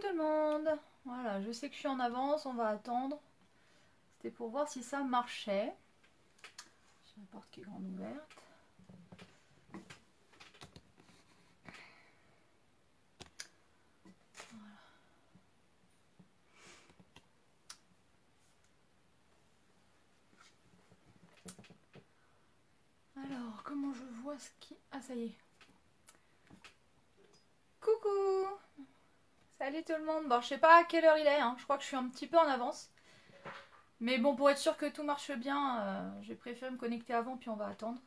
tout le monde. Voilà, je sais que je suis en avance, on va attendre. C'était pour voir si ça marchait. J'ai la porte qui est grande ouverte. Alors, comment je vois ce qui... Ah, ça y est. Coucou! Salut tout le monde. Bon, je sais pas à quelle heure il est, hein. Je crois que je suis un petit peu en avance. Mais bon, pour être sûr que tout marche bien, j'ai préféré me connecter avant, puis on va attendre.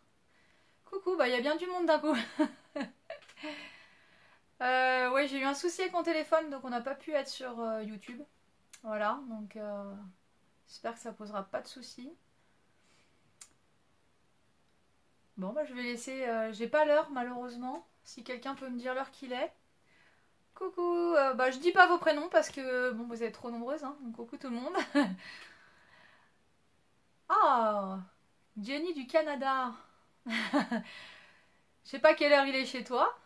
Coucou, bah il y a bien du monde d'un coup. Ouais, j'ai eu un souci avec mon téléphone, donc on n'a pas pu être sur YouTube. Voilà, donc j'espère que ça posera pas de soucis. Bon, bah je vais laisser... j'ai pas l'heure, malheureusement. Si quelqu'un peut me dire l'heure qu'il est. Coucou, bah je dis pas vos prénoms parce que bon vous êtes trop nombreuses, hein, donc coucou tout le monde. Ah, Jenny du Canada. Je sais pas quelle heure il est chez toi.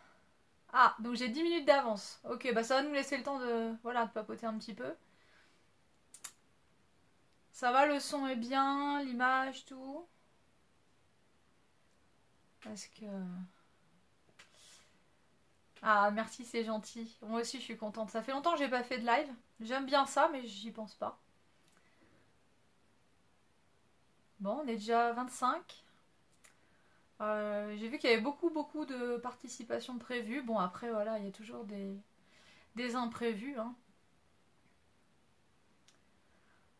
Ah, donc j'ai 10 minutes d'avance. Ok, bah ça va nous laisser le temps de, voilà, de papoter un petit peu. Ça va, le son est bien, l'image, tout. Parce que... Ah, merci, c'est gentil. Moi aussi, je suis contente. Ça fait longtemps que j'ai pas fait de live. J'aime bien ça, mais j'y pense pas. Bon, on est déjà à 25. J'ai vu qu'il y avait beaucoup de participation prévues. Bon, après, voilà, il y a toujours des imprévus, hein.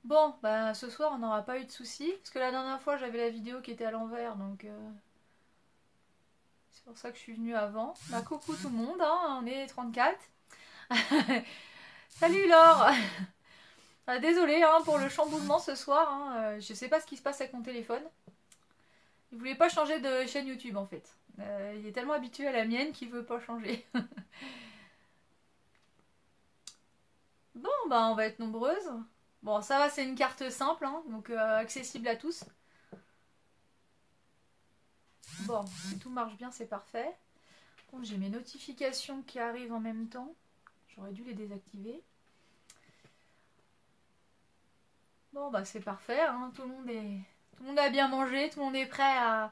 Bon, bah ce soir, on n'aura pas eu de soucis. Parce que la dernière fois, j'avais la vidéo qui était à l'envers, donc c'est pour ça que je suis venue avant. Bah, coucou tout le monde, hein, on est 34. Salut Laure. Ah, désolée hein, pour le chamboulement ce soir. Hein. Je sais pas ce qui se passe avec mon téléphone. Il voulait pas changer de chaîne YouTube en fait. Il est tellement habitué à la mienne qu'il veut pas changer. Bon, bah on va être nombreuses. Bon, ça va, c'est une carte simple, hein, donc accessible à tous. Bon, si tout marche bien, c'est parfait. Bon, j'ai mes notifications qui arrivent en même temps. J'aurais dû les désactiver. Bon, bah c'est parfait, hein, tout le monde a bien mangé, tout le monde est prêt à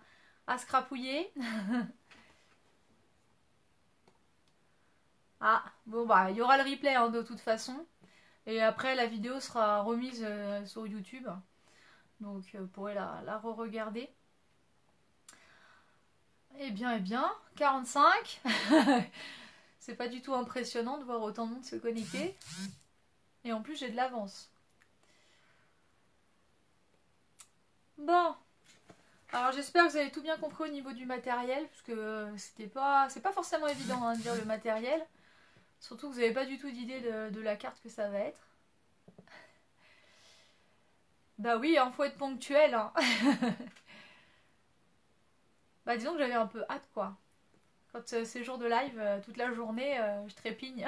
se crapouiller. Ah, bon bah il y aura le replay hein, de toute façon. Et après la vidéo sera remise sur YouTube. Donc vous pourrez la re-regarder. Eh bien, 45. C'est pas du tout impressionnant de voir autant de monde se connecter. Et en plus j'ai de l'avance. Bon. Alors j'espère que vous avez tout bien compris au niveau du matériel. Parce que c'est pas forcément évident hein, de dire le matériel. Surtout que vous n'avez pas du tout d'idée de la carte que ça va être. Bah oui, il faut être ponctuel. Hein. Bah disons que j'avais un peu hâte quoi. Quand c'est jour de live, toute la journée, je trépigne.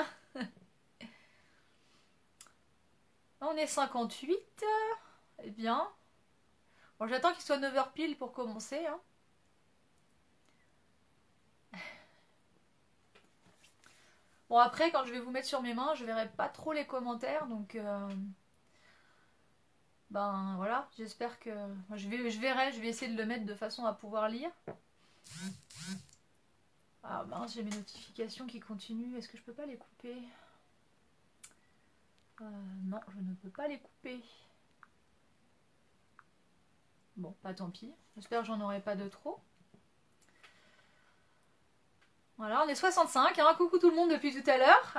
On est 58. Eh bien. Bon, j'attends qu'il soit 9h pile pour commencer. Hein. Bon après, quand je vais vous mettre sur mes mains, je verrai pas trop les commentaires. Donc ben voilà, j'espère que... je verrai, je vais essayer de le mettre de façon à pouvoir lire. Ah mince, j'ai mes notifications qui continuent. Est-ce que je peux pas les couper? Non, je ne peux pas les couper. Bon, pas tant pis. J'espère que j'en aurai pas de trop. Voilà, on est 65. Hein. Coucou tout le monde depuis tout à l'heure.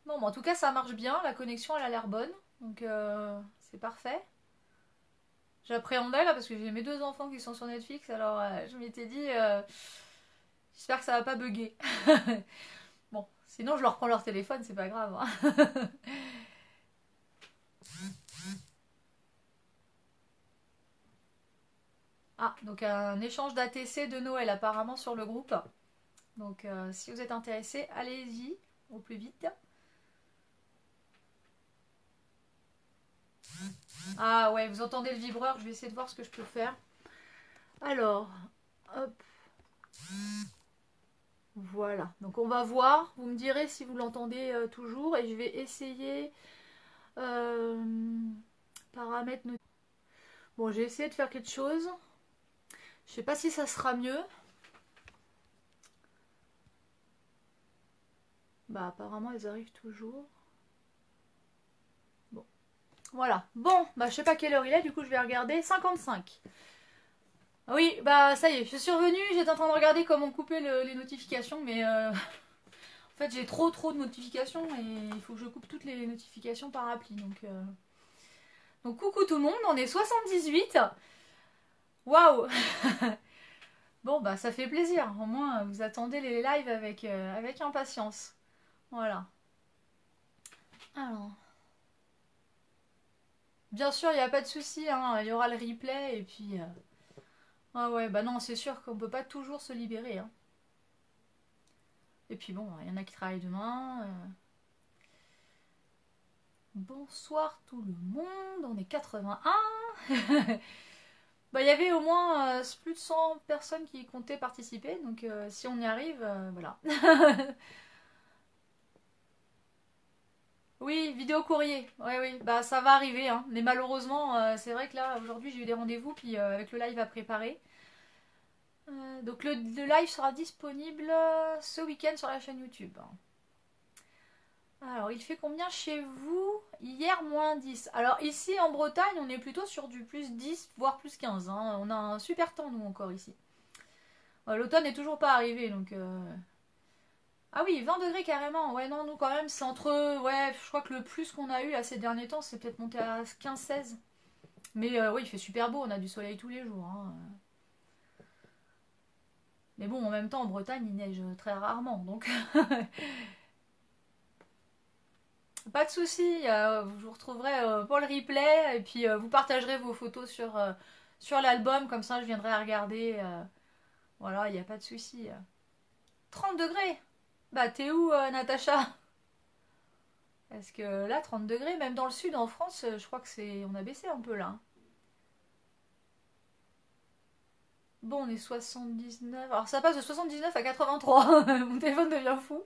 Bon, en tout cas, ça marche bien. La connexion, elle a l'air bonne. Donc, c'est parfait. J'appréhendais là parce que j'ai mes deux enfants qui sont sur Netflix. Alors, je m'étais dit, j'espère que ça va pas bugger. Bon, sinon, je leur prends leur téléphone, c'est pas grave. Hein. Ah, donc un échange d'ATC de Noël apparemment sur le groupe. Donc, si vous êtes intéressé, allez-y au plus vite. Ah ouais, vous entendez le vibreur, je vais essayer de voir ce que je peux faire. Alors, hop. Voilà, donc on va voir, vous me direz si vous l'entendez toujours et je vais essayer euh, paramètres. Bon, j'ai essayé de faire quelque chose. Je sais pas si ça sera mieux. Bah apparemment elles arrivent toujours. Bon, voilà. Bon, bah je sais pas quelle heure il est, du coup je vais regarder. 55. Oui, bah ça y est, je suis revenue, j'étais en train de regarder comment couper les notifications, mais en fait j'ai trop de notifications et il faut que je coupe toutes les notifications par appli. Donc coucou tout le monde, on est 78. Waouh. Bon bah ça fait plaisir, au moins vous attendez les lives avec impatience. Voilà. Alors, bien sûr, il n'y a pas de souci, hein, il y aura le replay et puis... Ah ouais, bah non, c'est sûr qu'on peut pas toujours se libérer, hein. Et puis bon, il y en a qui travaillent demain. Bonsoir tout le monde, on est 81. Bah il y avait au moins plus de 100 personnes qui comptaient participer, donc si on y arrive, voilà. Oui, vidéo courrier. Oui, oui, bah ça va arriver, hein. Mais malheureusement, c'est vrai que là, aujourd'hui, j'ai eu des rendez-vous, puis avec le live à préparer. Donc le live sera disponible ce week-end sur la chaîne YouTube. Alors, il fait combien chez vous? Hier, moins 10. Alors ici, en Bretagne, on est plutôt sur du plus 10, voire plus 15, hein. On a un super temps, nous, encore ici. L'automne n'est toujours pas arrivé, donc... Ah oui, 20 degrés carrément. Ouais, non, nous, quand même, c'est entre... Ouais, je crois que le plus qu'on a eu là, ces derniers temps, c'est peut-être monté à 15-16. Mais oui, il fait super beau, on a du soleil tous les jours, hein. Mais bon, en même temps, en Bretagne, il neige très rarement, donc... Pas de souci, je vous retrouverai pour le replay et puis vous partagerez vos photos sur l'album, comme ça je viendrai à regarder. Voilà, il n'y a pas de souci. 30 degrés. Bah t'es où Natacha? Parce que là 30 degrés, même dans le sud en France, je crois que c'est on a baissé un peu là. Bon, on est 79. Alors ça passe de 79 à 83. Mon téléphone devient fou.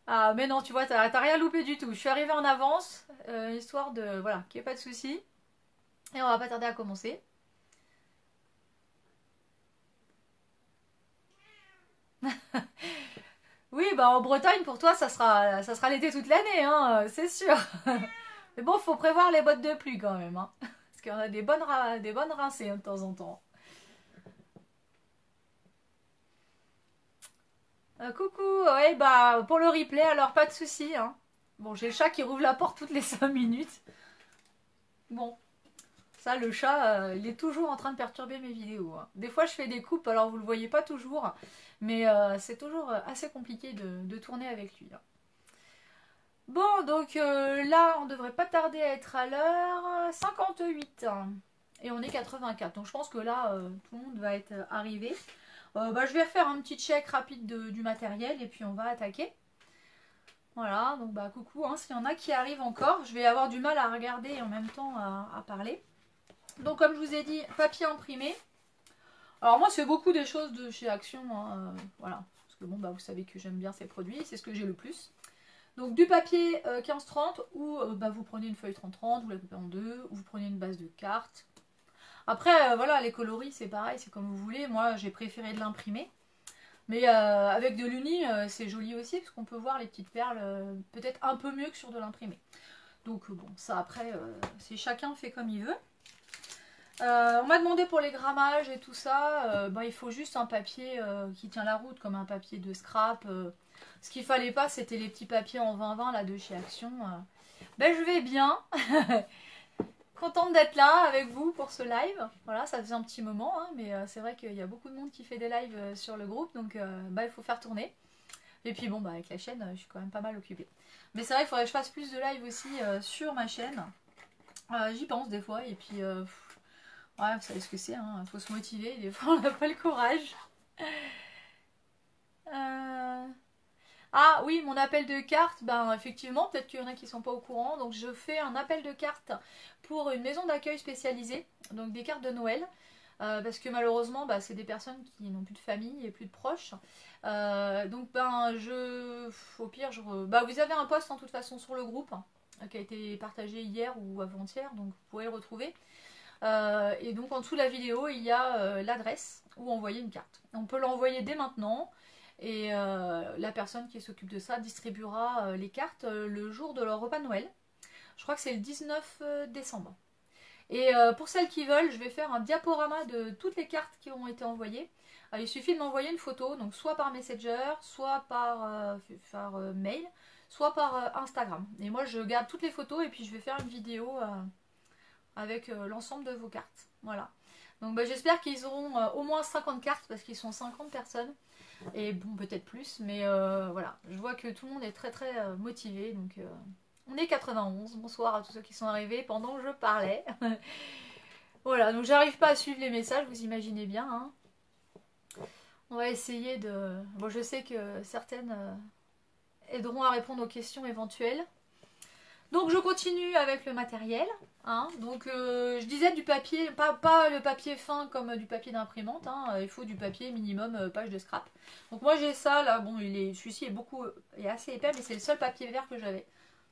Ah mais non, tu vois, t'as rien loupé du tout. Je suis arrivée en avance, histoire de voilà, qu'il n'y ait pas de souci. Et on va pas tarder à commencer. Oui, bah en Bretagne, pour toi, ça sera l'été toute l'année, hein, c'est sûr. Mais bon, faut prévoir les bottes de pluie quand même, hein. Parce qu'il y en a des bonnes rincées hein, de temps en temps. Coucou, ouais, bah pour le replay, alors pas de souci, hein. Bon, j'ai le chat qui rouvre la porte toutes les 5 minutes. Bon, ça, le chat, il est toujours en train de perturber mes vidéos, hein. Des fois, je fais des coupes, alors vous le voyez pas toujours, mais c'est toujours assez compliqué de tourner avec lui, hein. Bon, donc là, on devrait pas tarder à être à l'heure 58. Et on est 84. Donc je pense que là, tout le monde va être arrivé. Bah, je vais faire un petit check rapide du matériel et puis on va attaquer. Voilà, donc bah coucou, hein, s'il y en a qui arrivent encore, je vais avoir du mal à regarder et en même temps à parler. Donc comme je vous ai dit, papier imprimé. Alors moi, c'est beaucoup des choses de chez Action, hein, voilà. Parce que bon, bah vous savez que j'aime bien ces produits, c'est ce que j'ai le plus. Donc du papier 15-30 ou bah, vous prenez une feuille 30-30, vous la coupez en deux, ou vous prenez une base de cartes. Après, voilà, les coloris, c'est pareil, c'est comme vous voulez. Moi, j'ai préféré de l'imprimer. Mais avec de l'uni, c'est joli aussi, parce qu'on peut voir les petites perles peut-être un peu mieux que sur de l'imprimé. Donc bon, ça après, c'est chacun fait comme il veut. On m'a demandé pour les grammages et tout ça, bah, il faut juste un papier qui tient la route, comme un papier de scrap. Ce qu'il fallait pas, c'était les petits papiers en 20-20 là de chez Action. Ben je vais bien. Contente d'être là avec vous pour ce live. Voilà, ça faisait un petit moment, hein, mais c'est vrai qu'il y a beaucoup de monde qui fait des lives sur le groupe, donc bah, il faut faire tourner. Et puis bon, bah, avec la chaîne, je suis quand même pas mal occupée. Mais c'est vrai qu'il faudrait que je fasse plus de live aussi sur ma chaîne. J'y pense des fois, et puis ouais, vous savez ce que c'est, hein, faut se motiver, des fois on n'a pas le courage. Euh, Ah oui, mon appel de cartes, ben effectivement, peut-être qu'il y en a qui sont pas au courant. Donc je fais un appel de cartes pour une maison d'accueil spécialisée, donc des cartes de Noël. parce que malheureusement, bah, c'est des personnes qui n'ont plus de famille et plus de proches. Donc, ben, au pire, bah, vous avez un post en toute façon sur le groupe qui a été partagé hier ou avant-hier, donc vous pouvez le retrouver. Et donc, en dessous de la vidéo, il y a l'adresse où envoyer une carte. On peut l'envoyer dès maintenant. Et la personne qui s'occupe de ça distribuera les cartes le jour de leur repas de Noël. Je crois que c'est le 19 décembre. Et pour celles qui veulent, je vais faire un diaporama de toutes les cartes qui ont été envoyées. Il suffit de m'envoyer une photo, donc soit par Messenger, soit par mail, soit par Instagram. Et moi, je garde toutes les photos et puis je vais faire une vidéo avec l'ensemble de vos cartes. Voilà. Donc bah, j'espère qu'ils auront au moins 50 cartes parce qu'ils sont 50 personnes. Et bon, peut-être plus, mais voilà. Je vois que tout le monde est très très motivé. Donc on est 91. Bonsoir à tous ceux qui sont arrivés pendant que je parlais. Voilà, donc j'arrive pas à suivre les messages, vous imaginez bien. Hein. On va essayer de... Bon, je sais que certaines aideront à répondre aux questions éventuelles. Donc je continue avec le matériel. Hein. Donc je disais du papier, pas le papier fin comme du papier d'imprimante. Hein. Il faut du papier minimum page de scrap. Donc moi j'ai ça là. Bon, celui-ci est assez épais, mais c'est le seul papier vert que j'avais.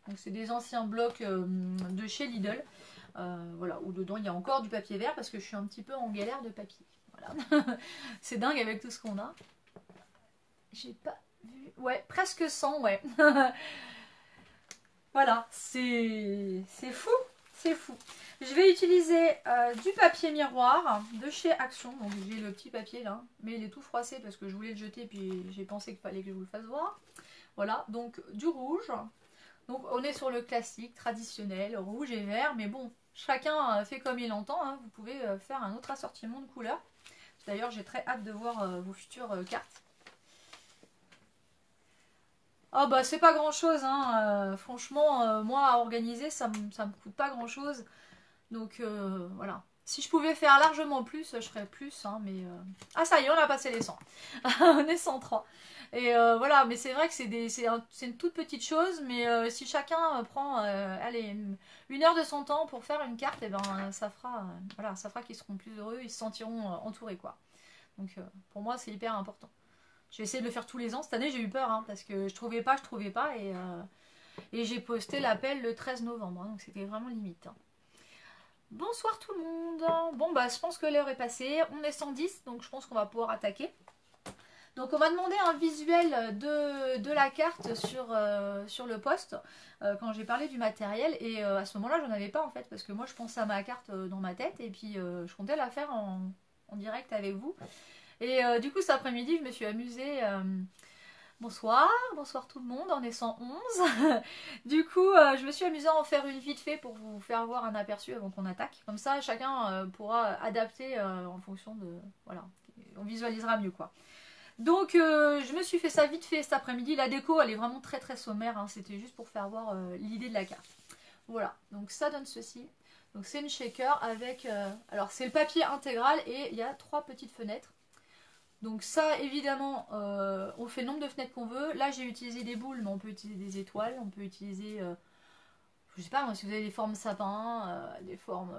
Donc c'est des anciens blocs de chez Lidl. Voilà, où dedans il y a encore du papier vert parce que je suis un petit peu en galère de papier. Voilà. C'est dingue avec tout ce qu'on a. J'ai pas vu. Ouais, presque 100, ouais. Voilà, c'est fou, c'est fou. Je vais utiliser du papier miroir de chez Action. Donc j'ai le petit papier là, mais il est tout froissé parce que je voulais le jeter puis j'ai pensé qu'il fallait que je vous le fasse voir. Voilà, donc du rouge. Donc on est sur le classique, traditionnel, rouge et vert, mais bon, chacun fait comme il entend. Hein. Vous pouvez faire un autre assortiment de couleurs. D'ailleurs, j'ai très hâte de voir vos futures cartes. Ah bah c'est pas grand chose, hein. Franchement, moi à organiser, ça me coûte pas grand chose. Donc voilà. Si je pouvais faire largement plus, je ferais plus, hein, mais... Ah ça y est, on a passé les 100. On est 103. Et voilà, mais c'est vrai que c'est une toute petite chose, mais si chacun prend allez, 1 heure de son temps pour faire une carte, et ben ça fera, voilà, ça fera qu'ils seront plus heureux, ils se sentiront entourés, quoi. Donc pour moi, c'est hyper important. Je vais essayer de le faire tous les ans. Cette année, j'ai eu peur, hein, parce que je trouvais pas. Et j'ai posté l'appel le 13 novembre. Hein, donc c'était vraiment limite. Hein. Bonsoir tout le monde. Bon, bah, je pense que l'heure est passée. On est 110, donc je pense qu'on va pouvoir attaquer. Donc on m'a demandé un visuel de la carte sur le post quand j'ai parlé du matériel. Et à ce moment-là, j'en avais pas en fait, parce que moi, je pensais à ma carte dans ma tête. Et puis, je comptais la faire en direct avec vous. Et du coup, cet après-midi, je me suis amusée. Bonsoir, bonsoir tout le monde, on est 111. Du coup, je me suis amusée à en faire une vite fait pour vous faire voir un aperçu avant qu'on attaque. Comme ça, chacun pourra adapter en fonction de... Voilà, on visualisera mieux quoi. Donc, je me suis fait ça vite fait cet après-midi. La déco, elle est vraiment très très sommaire. Hein. C'était juste pour faire voir l'idée de la carte. Voilà, donc ça donne ceci. Donc c'est une shaker avec... alors c'est le papier intégral et il y a 3 petites fenêtres. Donc ça, évidemment, on fait le nombre de fenêtres qu'on veut. Là, j'ai utilisé des boules, mais on peut utiliser des étoiles. On peut utiliser, je sais pas, moi, si vous avez des formes sapin, des formes...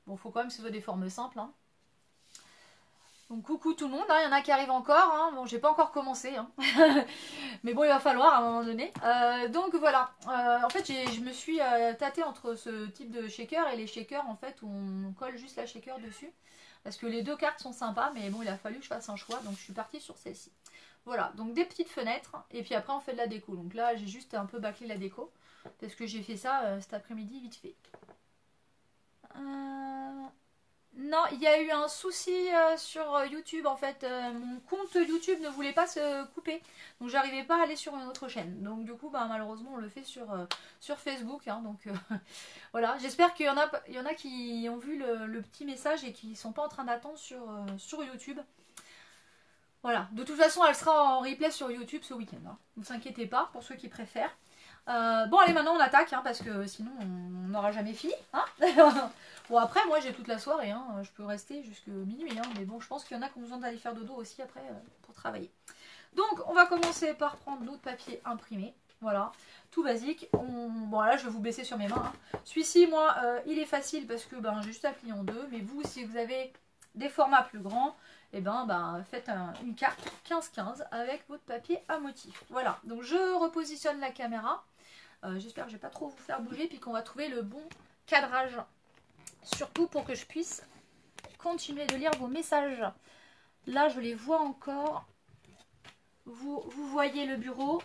bon, faut quand même que ce soit des formes simples. Hein. Donc coucou tout le monde, hein. Il y en a qui arrivent encore. Hein. Bon, j'ai pas encore commencé. Hein. Mais bon, il va falloir à un moment donné. Donc voilà. En fait, je me suis tâtée entre ce type de shaker et les shakers, en fait, où on colle juste la shaker dessus. Parce que les 2 cartes sont sympas, mais bon, il a fallu que je fasse un choix, donc je suis partie sur celle-ci. Voilà, donc des petites fenêtres, et puis après on fait de la déco. Donc là, j'ai juste un peu bâclé la déco, parce que j'ai fait ça cet après-midi vite fait. Non, il y a eu un souci sur YouTube, en fait. Mon compte YouTube ne voulait pas se couper, donc j'arrivais pas à aller sur une autre chaîne. Donc du coup, bah, malheureusement, on le fait sur Facebook, hein, donc... Voilà, j'espère qu'il y en a qui ont vu le petit message et qui ne sont pas en train d'attendre sur YouTube. Voilà, de toute façon, elle sera en replay sur YouTube ce week-end. Hein. Ne vous inquiétez pas, pour ceux qui préfèrent. Bon, allez, maintenant on attaque, hein, parce que sinon on n'aura jamais fini. Hein. Bon, après, moi j'ai toute la soirée, hein, je peux rester jusqu'à minuit. Hein, mais bon, je pense qu'il y en a qui ont besoin d'aller faire dodo aussi après pour travailler. Donc, on va commencer par prendre notre papier imprimé. Voilà, tout basique. Bon là je vais vous baisser sur mes mains. Hein. Celui-ci, moi, il est facile parce que ben, j'ai juste à plier en deux. Mais vous, si vous avez des formats plus grands, et faites une carte 15-15 avec votre papier à motif. Voilà, donc je repositionne la caméra. J'espère que je ne vais pas trop vous faire bouger, puis qu'on va trouver le bon cadrage. Surtout pour que je puisse continuer de lire vos messages. Là, je les vois encore. Vous voyez le bureau.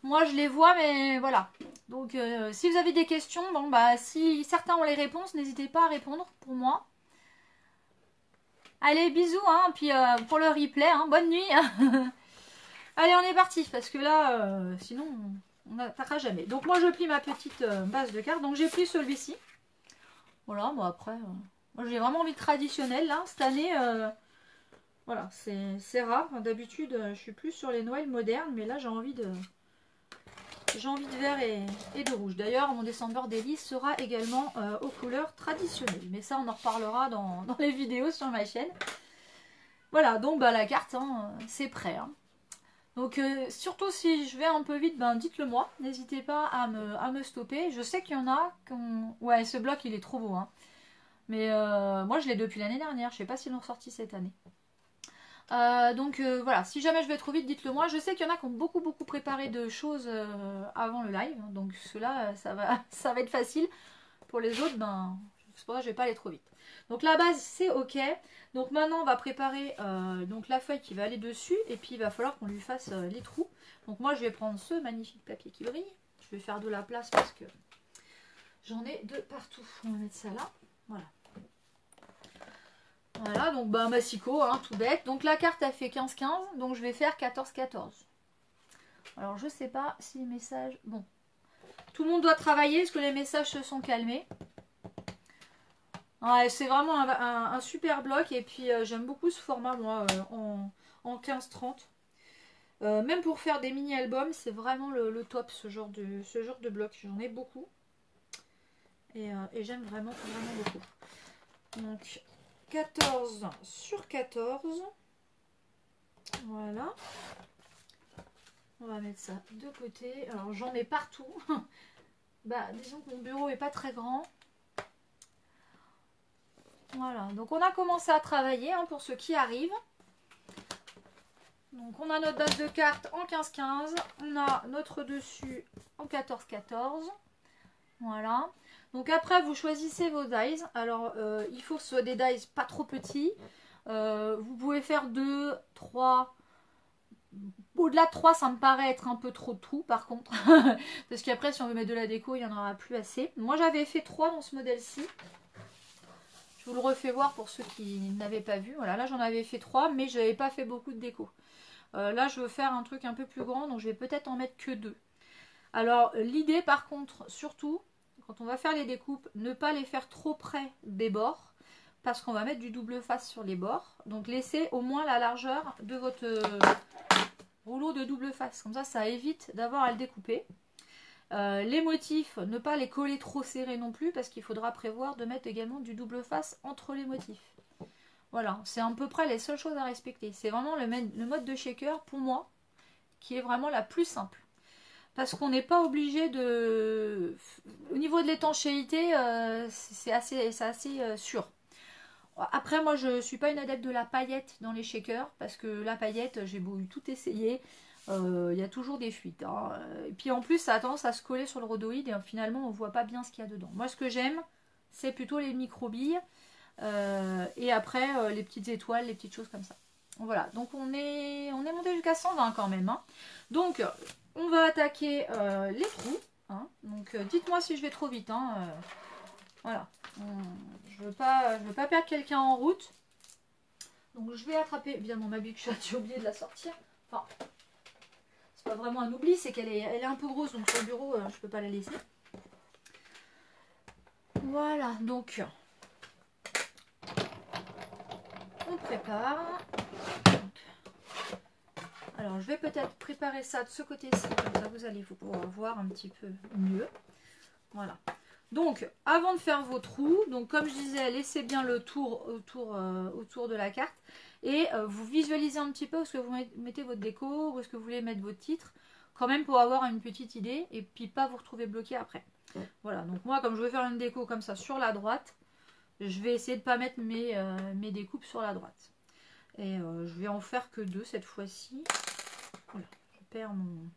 Moi, je les vois, mais voilà. Donc, si vous avez des questions, si certains ont les réponses, n'hésitez pas à répondre pour moi. Allez, bisous, hein, puis pour le replay, hein, bonne nuit. Allez, on est parti, parce que là, sinon, on n'attaquera jamais. Donc, moi, je plie ma petite base de cartes. Donc, j'ai pris celui-ci. Voilà, bon, après, moi, j'ai vraiment envie de traditionnel, là. Cette année, voilà, c'est rare. D'habitude, je suis plus sur les Noëls modernes, mais là, j'ai envie de vert et de rouge. D'ailleurs, mon December Daily sera également aux couleurs traditionnelles. Mais ça, on en reparlera dans les vidéos sur ma chaîne. Voilà, donc la carte, hein, c'est prêt. Hein. Donc, surtout si je vais un peu vite, dites-le moi. N'hésitez pas à me stopper. Je sais qu'il y en a qui ont... Ouais, ce bloc, il est trop beau. Hein. Mais moi, je l'ai depuis l'année dernière. Je sais pas s'ils l'ont sorti cette année. Voilà, si jamais je vais trop vite, dites-le moi. Je sais qu'il y en a qui ont beaucoup préparé de choses avant le live, donc ceux-là, ça va être facile. Pour les autres, c'est pour ça que je vais pas aller trop vite. Donc la base, c'est ok. Donc maintenant, on va préparer donc la feuille qui va aller dessus, et puis il va falloir qu'on lui fasse les trous. Donc moi, je vais prendre ce magnifique papier qui brille. Je vais faire de la place parce que j'en ai de partout. On va mettre ça là. Voilà. Voilà, donc massicot, hein, tout bête. Donc la carte a fait 15-15, donc je vais faire 14-14. Alors je sais pas si les messages... Bon, tout le monde doit travailler parce que les messages se sont calmés. Ouais, c'est vraiment un super bloc, et puis j'aime beaucoup ce format moi en 15-30. Même pour faire des mini-albums, c'est vraiment le top ce genre de bloc. J'en ai beaucoup. Et j'aime vraiment beaucoup. Donc... 14 sur 14. Voilà. On va mettre ça de côté. Alors j'en mets partout. Disons que mon bureau est pas très grand. Voilà. Donc on a commencé à travailler hein, pour ceux qui arrivent. Donc on a notre base de cartes en 15-15. On a notre dessus en 14-14. Voilà. Donc après, vous choisissez vos dies. Alors, il faut que ce soit des dies pas trop petits. Vous pouvez faire 2, 3. Au-delà de 3, ça me paraît être un peu trop de trous, par contre. Parce qu'après, si on veut mettre de la déco, il n'y en aura plus assez. Moi, j'avais fait 3 dans ce modèle-ci. Je vous le refais voir pour ceux qui n'avaient pas vu. Voilà, là, j'en avais fait 3, mais je n'avais pas fait beaucoup de déco. Là, je veux faire un truc un peu plus grand, donc je vais peut-être en mettre que 2. Alors, l'idée, par contre, surtout... Quand on va faire les découpes, ne pas les faire trop près des bords, parce qu'on va mettre du double face sur les bords. Donc laissez au moins la largeur de votre rouleau de double face. Comme ça évite d'avoir à le découper. Les motifs, ne pas les coller trop serrés non plus, parce qu'il faudra prévoir de mettre également du double face entre les motifs. Voilà, c'est à peu près les seules choses à respecter. C'est vraiment le mode de shaker, pour moi, qui est vraiment la plus simple. Parce qu'on n'est pas obligé de... Au niveau de l'étanchéité, c'est assez sûr. Après, moi, je ne suis pas une adepte de la paillette dans les shakers. Parce que la paillette, j'ai beau tout essayer. Il y a toujours des fuites. Hein. Et puis en plus, ça a tendance à se coller sur le rhodoïde. Et finalement, on ne voit pas bien ce qu'il y a dedans. Moi, ce que j'aime, c'est plutôt les micro-billes. Et après, les petites étoiles, les petites choses comme ça. Voilà. Donc, on est monté jusqu'à 120 quand même. Hein. Donc... On va attaquer les trous. Hein. Donc dites-moi si je vais trop vite. Hein. Voilà. Je veux pas perdre quelqu'un en route. Donc je vais attraper évidemment ma bûche. J'ai oublié de la sortir. Enfin, c'est pas vraiment un oubli, c'est qu'elle est un peu grosse. Donc sur le bureau, je peux pas la laisser. Voilà. Donc on prépare. Alors, je vais peut-être préparer ça de ce côté-ci, comme ça vous allez pouvoir voir un petit peu mieux. Voilà. Donc, avant de faire vos trous, donc comme je disais, laissez bien le tour autour de la carte. Et vous visualisez un petit peu où est-ce que vous mettez votre déco, où est-ce que vous voulez mettre votre titre, quand même pour avoir une petite idée, et puis pas vous retrouver bloqué après. Voilà, donc moi, comme je veux faire une déco comme ça sur la droite, je vais essayer de ne pas mettre mes découpes sur la droite. Et je vais en faire que 2 cette fois-ci. Voilà, je perds mon...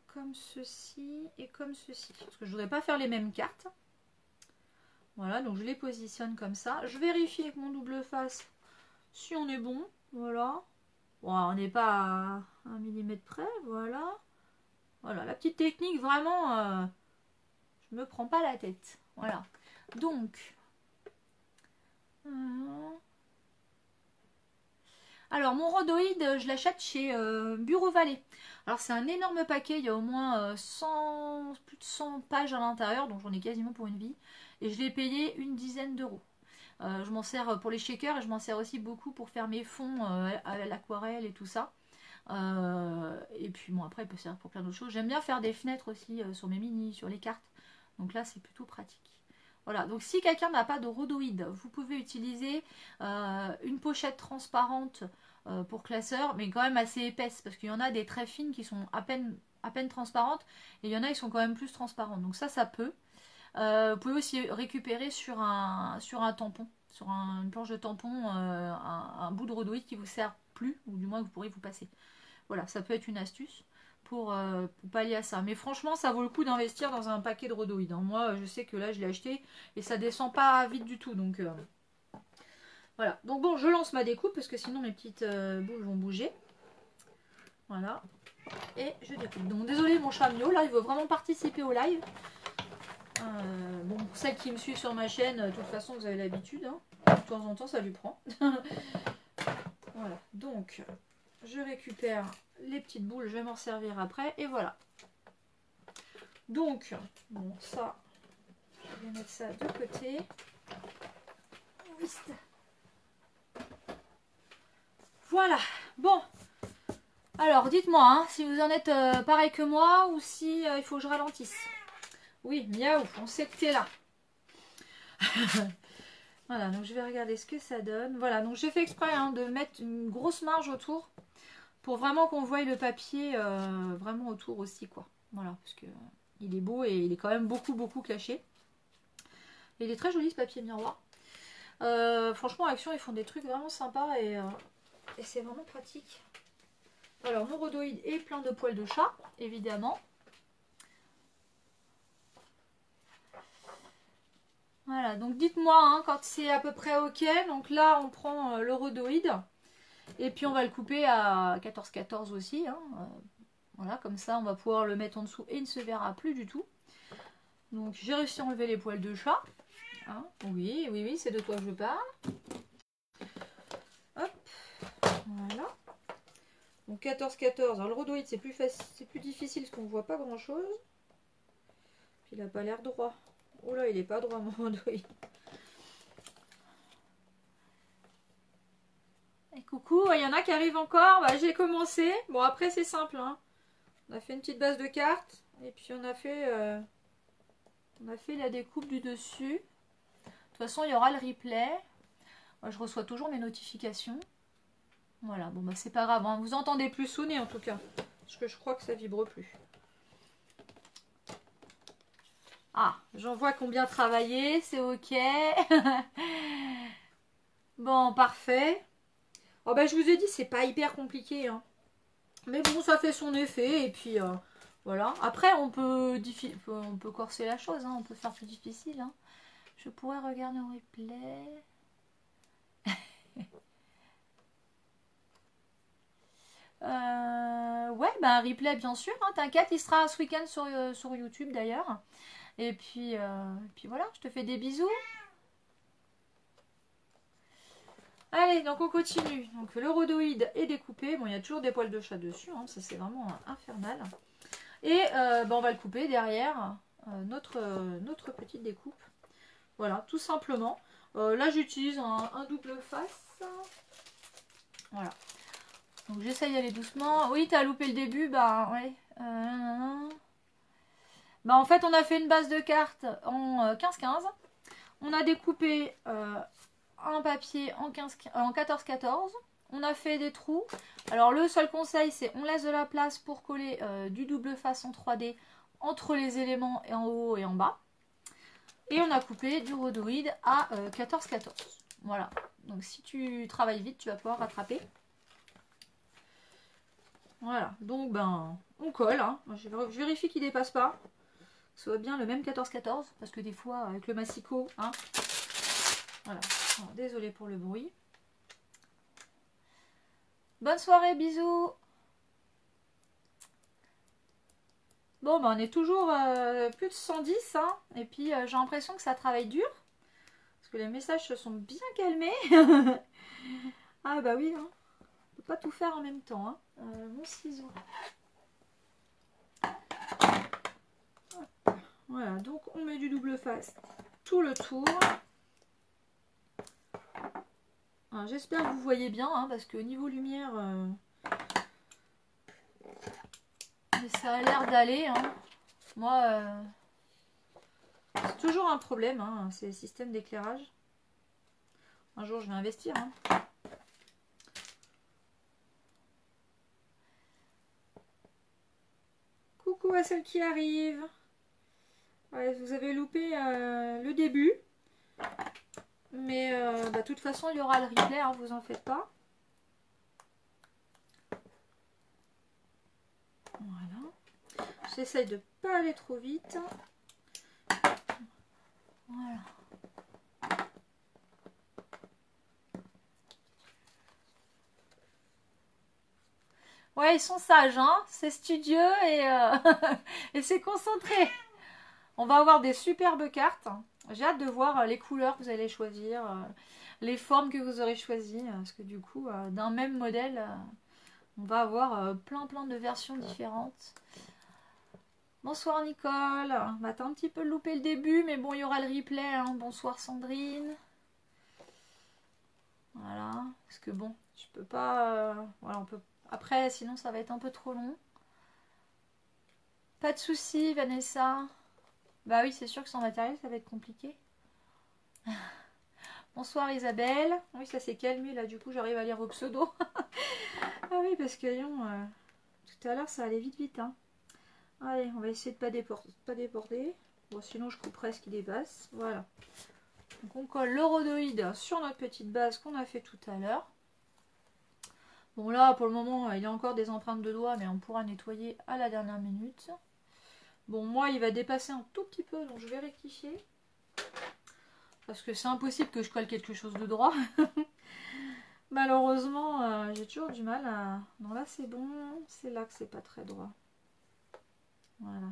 comme ceci et comme ceci. Parce que je ne voudrais pas faire les mêmes cartes. Voilà, donc je les positionne comme ça. Je vérifie avec mon double face si on est bon. Voilà. Bon, on n'est pas à 1 millimètre près. Voilà. Voilà, la petite technique, vraiment, je me prends pas la tête. Voilà. Donc, alors mon rhodoïde, je l'achète chez Bureau Vallée. Alors c'est un énorme paquet, il y a au moins 100, plus de 100 pages à l'intérieur, donc j'en ai quasiment pour une vie. Et je l'ai payé une dizaine d'euros. Je m'en sers pour les shakers et je m'en sers aussi beaucoup pour faire mes fonds à l'aquarelle et tout ça. Et puis bon, après il peut servir pour plein d'autres choses. J'aime bien faire des fenêtres aussi sur mes mini, sur les cartes. Donc là c'est plutôt pratique. Voilà, donc si quelqu'un n'a pas de rhodoïde, vous pouvez utiliser une pochette transparente pour classeur, mais quand même assez épaisse, parce qu'il y en a des très fines qui sont à peine transparentes, et il y en a qui sont quand même plus transparentes. Donc ça peut. Vous pouvez aussi récupérer sur un tampon, sur une planche de tampon, un bout de rhodoïde qui vous sert plus, ou du moins que vous pourrez vous passer. Voilà, ça peut être une astuce pour pallier à ça. Mais franchement, ça vaut le coup d'investir dans un paquet de rhodoïdes. Hein. Moi, je sais que là, je l'ai acheté et ça descend pas vite du tout. Donc voilà. Donc bon, je lance ma découpe parce que sinon mes petites boules vont bouger. Voilà. Et je découpe. Donc désolé mon chat miaule, là, il veut vraiment participer au live. Bon, pour celles qui me suivent sur ma chaîne, de toute façon, vous avez l'habitude. Hein. De temps en temps, ça lui prend. Voilà. Donc, je récupère les petites boules, je vais m'en servir après. Et voilà. Donc, bon, ça, je vais mettre ça de côté. Voilà. Bon. Alors, dites-moi hein, si vous en êtes pareil que moi ou si il faut que je ralentisse. Oui, miaou, on sait que t'es là. Voilà, donc je vais regarder ce que ça donne. Voilà, donc j'ai fait exprès hein, de mettre une grosse marge autour pour vraiment qu'on voie le papier vraiment autour aussi, quoi. Voilà, parce que il est beau et il est quand même beaucoup caché. Et il est très joli ce papier miroir. Franchement, Action, ils font des trucs vraiment sympas et c'est vraiment pratique. Alors, mon rhodoïde est plein de poils de chat, évidemment. Voilà, donc dites-moi hein, quand c'est à peu près ok. Donc là, on prend le rhodoïde. Et puis, on va le couper à 14-14 aussi. Hein. Voilà, comme ça, on va pouvoir le mettre en dessous et il ne se verra plus du tout. Donc, j'ai réussi à enlever les poils de chat. Hein. Oui, c'est de toi que je parle. Hop, voilà. Donc 14-14. Alors le rhodoïde c'est plus difficile parce qu'on ne voit pas grand chose. Puis il n'a pas l'air droit. Oh là, il n'est pas droit mon rhodoïde. Et coucou, il y en a qui arrivent encore. Bah, j'ai commencé. Bon après c'est simple. Hein. On a fait une petite base de cartes. Et puis on a fait la découpe du dessus. De toute façon il y aura le replay. Moi je reçois toujours mes notifications. Voilà, bon bah c'est pas grave, hein. Vous entendez plus sonner en tout cas. Parce que je crois que ça vibre plus. Ah, j'en vois combien travailler, c'est ok. Bon, parfait. Oh bah je vous ai dit, c'est pas hyper compliqué. Hein. Mais bon, ça fait son effet. Et puis voilà. Après, on peut corser la chose, hein. On peut faire plus difficile. Hein. Je pourrais regarder en replay. Ouais, bah un replay bien sûr, hein, t'inquiète, il sera ce week-end sur YouTube d'ailleurs. Et puis voilà, je te fais des bisous. Allez, donc on continue. Donc le rhodoïde est découpé. Bon, il y a toujours des poils de chat dessus, hein, ça c'est vraiment infernal. Et bah, on va le couper derrière notre petite découpe. Voilà, tout simplement. Là j'utilise un double face. Voilà. Donc j'essaye d'aller doucement. Oui, t'as loupé le début, bah ouais. Bah en fait on a fait une base de cartes en 15-15. On a découpé un papier en 14-14. On a fait des trous. Alors le seul conseil c'est on laisse de la place pour coller du double face en 3D entre les éléments et en haut et en bas. Et on a coupé du rhodoïde à 14,14. Voilà. Donc si tu travailles vite, tu vas pouvoir rattraper. Voilà. Donc ben, on colle. Hein. Je vérifie qu'il dépasse pas. Que ce soit bien le même 14,14. Parce que des fois, avec le massicot, hein. Voilà. Bon, désolée pour le bruit. Bonne soirée, bisous. Bon, ben, on est toujours plus de 110. Hein. Et puis, j'ai l'impression que ça travaille dur. Parce que les messages se sont bien calmés. Ah bah oui, hein. On peut pas tout faire en même temps. Hein. Mon ciseau. Voilà, donc on met du double face tout le tour. J'espère que vous voyez bien, hein, parce que niveau lumière, ça a l'air d'aller. Hein. Moi, c'est toujours un problème, hein, ces systèmes d'éclairage. Un jour, je vais investir. Hein. Coucou à celle qui arrive. Ouais, vous avez loupé le début. Mais de toute façon, il y aura le replay, hein, vous en faites pas. Voilà. J'essaye de pas aller trop vite. Voilà. Ouais, ils sont sages, hein. C'est studieux et, et c'est concentré. On va avoir des superbes cartes. J'ai hâte de voir les couleurs que vous allez choisir, les formes que vous aurez choisies. Parce que du coup, d'un même modèle, on va avoir plein de versions différentes. Bonsoir Nicole. Bah, t'as un petit peu loupé le début, mais bon, il y aura le replay. Hein. Bonsoir Sandrine. Voilà. Parce que bon, je peux pas... voilà, on peut... Après, sinon ça va être un peu trop long. Pas de soucis, Vanessa. Bah oui, c'est sûr que sans matériel, ça va être compliqué. Bonsoir Isabelle. Oui, ça s'est calmé là, du coup j'arrive à lire vos pseudos. Ah oui, parce que tout à l'heure ça allait vite. Hein. Allez, on va essayer de pas déborder. Bon, sinon je couperai ce qui dépasse. Voilà. Donc on colle le rhodoïde sur notre petite base qu'on a fait tout à l'heure. Bon là, pour le moment, il y a encore des empreintes de doigts, mais on pourra nettoyer à la dernière minute. Bon, moi, il va dépasser un tout petit peu, donc je vais rectifier. Parce que c'est impossible que je colle quelque chose de droit. Malheureusement, j'ai toujours du mal à... Non, là, c'est bon. C'est là que c'est pas très droit. Voilà.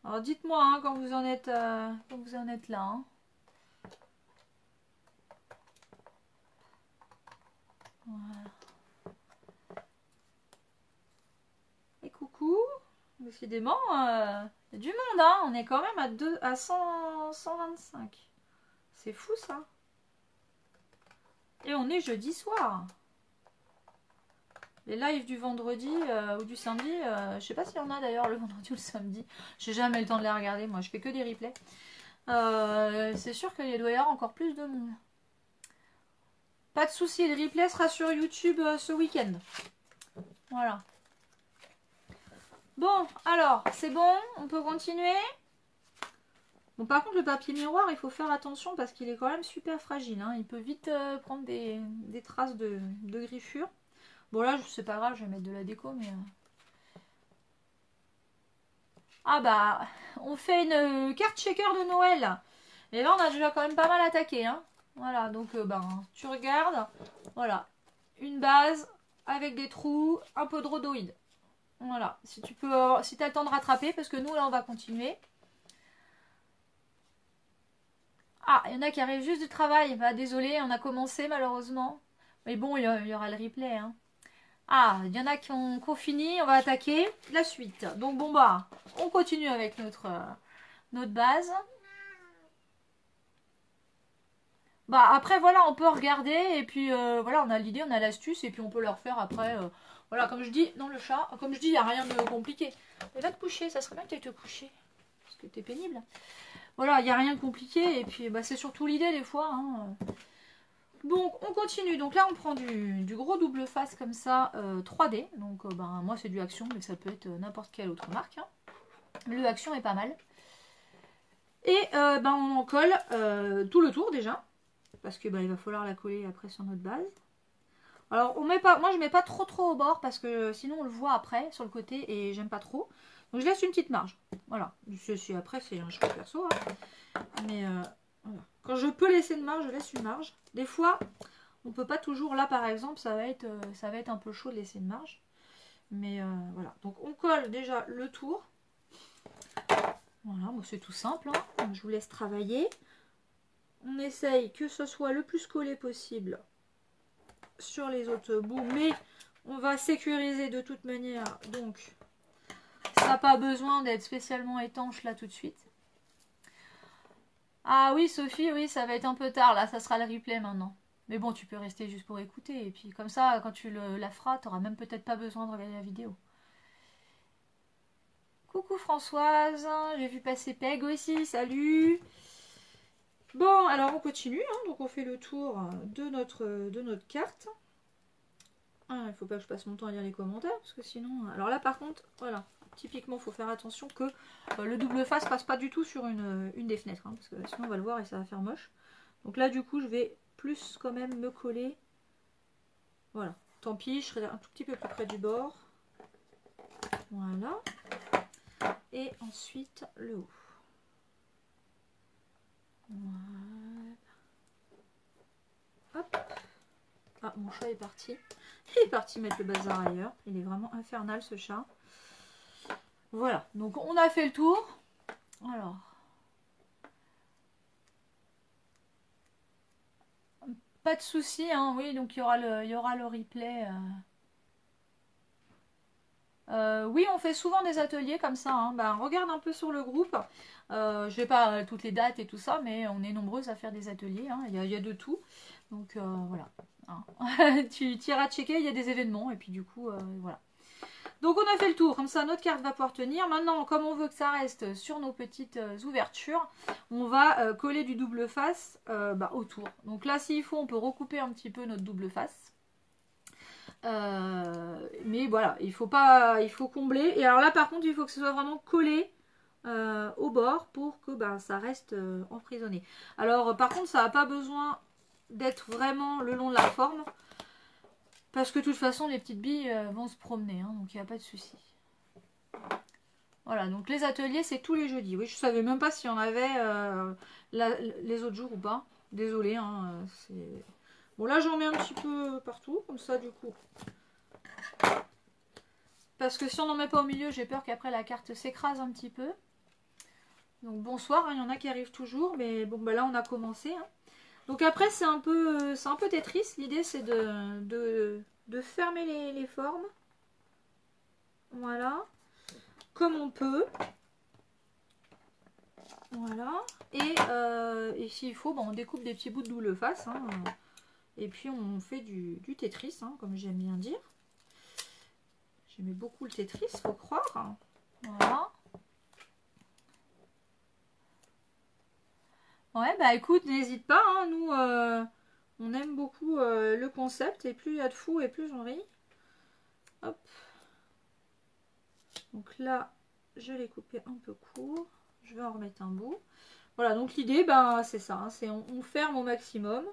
Alors, dites-moi hein, quand vous en êtes là. Hein. Voilà. Et coucou. Décidément, il y a du monde. Hein. On est quand même à 125. C'est fou, ça. Et on est jeudi soir. Les lives du vendredi ou du samedi, je sais pas s'il y en a d'ailleurs le vendredi ou le samedi. J'ai jamais le temps de les regarder, moi je fais que des replays. C'est sûr qu'il doit y avoir encore plus de monde. Pas de souci, le replay sera sur YouTube ce week-end. Voilà. Bon, alors, c'est bon, on peut continuer. Bon, par contre, le papier miroir, il faut faire attention parce qu'il est quand même super fragile. Hein. Il peut vite prendre des traces de griffures. Bon là, c'est pas grave, je vais mettre de la déco, mais... Ah bah, on fait une carte shaker de Noël. Et là, on a déjà quand même pas mal attaqué. Hein. Voilà, donc ben, tu regardes. Voilà, une base avec des trous, un peu de rhodoïde. Voilà, si tu peux, si tu as le temps de rattraper, parce que nous, là, on va continuer. Ah, il y en a qui arrivent juste du travail. Bah, désolé, on a commencé malheureusement. Mais bon, il y aura le replay. Hein. Ah, il y en a qui ont fini, on va attaquer la suite. Donc bon bah, on continue avec notre base. Bah après voilà, on peut regarder et puis voilà, on a l'idée, on a l'astuce et puis on peut le refaire après. Voilà, comme je dis, non le chat, comme je dis, il n'y a rien de compliqué. Mais va te coucher, ça serait bien que tu ailles te coucher. Parce que t'es pénible. Voilà, il n'y a rien de compliqué et puis bah, c'est surtout l'idée des fois. Hein. Donc on continue, donc là on prend du gros double face comme ça, 3D, donc ben, moi c'est du Action, mais ça peut être n'importe quelle autre marque. Hein. Le Action est pas mal. Et ben, on en colle tout le tour déjà. Parce que ben, il va falloir la coller après sur notre base. Alors on met pas, moi je mets pas trop au bord parce que sinon on le voit après sur le côté et j'aime pas trop. Donc je laisse une petite marge. Voilà. Après c'est un choix perso. Hein. Mais voilà. Quand je peux laisser une marge, je laisse une marge. Des fois, on peut pas toujours. Là par exemple, ça va être un peu chaud de laisser une marge. Mais voilà. Donc on colle déjà le tour. Voilà, bon, c'est tout simple. Hein. Donc, je vous laisse travailler. On essaye que ce soit le plus collé possible sur les autres bouts, mais on va sécuriser de toute manière, donc ça n'a pas besoin d'être spécialement étanche là tout de suite. Ah oui Sophie, oui ça va être un peu tard là, ça sera le replay maintenant. Mais bon tu peux rester juste pour écouter, et puis comme ça quand tu la feras, tu n'auras même peut-être pas besoin de regarder la vidéo. Coucou Françoise, j'ai vu passer Peg aussi, salut. Bon alors on continue, hein, donc on fait le tour de notre carte. Ah, il faut pas que je passe mon temps à lire les commentaires parce que sinon. Alors là par contre, voilà, typiquement il faut faire attention que le double face passe pas du tout sur une des fenêtres, hein, parce que sinon on va le voir et ça va faire moche. Donc là du coup je vais plus quand même me coller. Voilà, tant pis, je serai un tout petit peu plus près du bord. Voilà. Et ensuite le haut. Voilà. Hop. Ah, mon chat est parti. Il est parti mettre le bazar ailleurs. Il est vraiment infernal ce chat. Voilà, donc on a fait le tour. Alors. Pas de souci, hein, oui, donc il y aura le replay. Oui, on fait souvent des ateliers comme ça. Hein. Ben, regarde un peu sur le groupe. Je vais pas toutes les dates et tout ça, mais on est nombreuses à faire des ateliers. Hein. Il y a de tout. Donc voilà. Hein. Tu iras checker, il y a des événements. Et puis du coup, voilà. Donc on a fait le tour. Comme ça, notre carte va pouvoir tenir. Maintenant, comme on veut que ça reste sur nos petites ouvertures, on va coller du double face autour. Donc là, s'il faut, on peut recouper un petit peu notre double face. Mais voilà, il faut combler. Et alors là par contre il faut que ce soit vraiment collé au bord pour que ça reste emprisonné. Alors par contre ça n'a pas besoin d'être vraiment le long de la forme, parce que de toute façon les petites billes vont se promener, hein, donc il n'y a pas de souci. Voilà, donc les ateliers c'est tous les jeudis. Oui, je savais même pas s'il y en avait les autres jours ou pas. Désolée, hein, c'est... Bon là j'en mets un petit peu partout, comme ça du coup. Parce que si on n'en met pas au milieu, j'ai peur qu'après la carte s'écrase un petit peu. Donc bonsoir, hein, il y en a qui arrivent toujours, mais bon là on a commencé. Hein. Donc après c'est un peu Tetris, l'idée c'est de fermer les formes. Voilà. Comme on peut. Voilà. Et s'il faut, on découpe des petits bouts de double face. Hein, et puis on fait du Tetris, hein, comme j'aime bien dire. J'aimais beaucoup le Tetris, faut croire. Voilà. Ouais, bah écoute, n'hésite pas. Hein, nous, on aime beaucoup le concept. Et plus il y a de fous et plus on rit. Hop. Donc là, je l'ai coupé un peu court. Je vais en remettre un bout. Voilà, donc l'idée, c'est ça. Hein, c'est on ferme au maximum.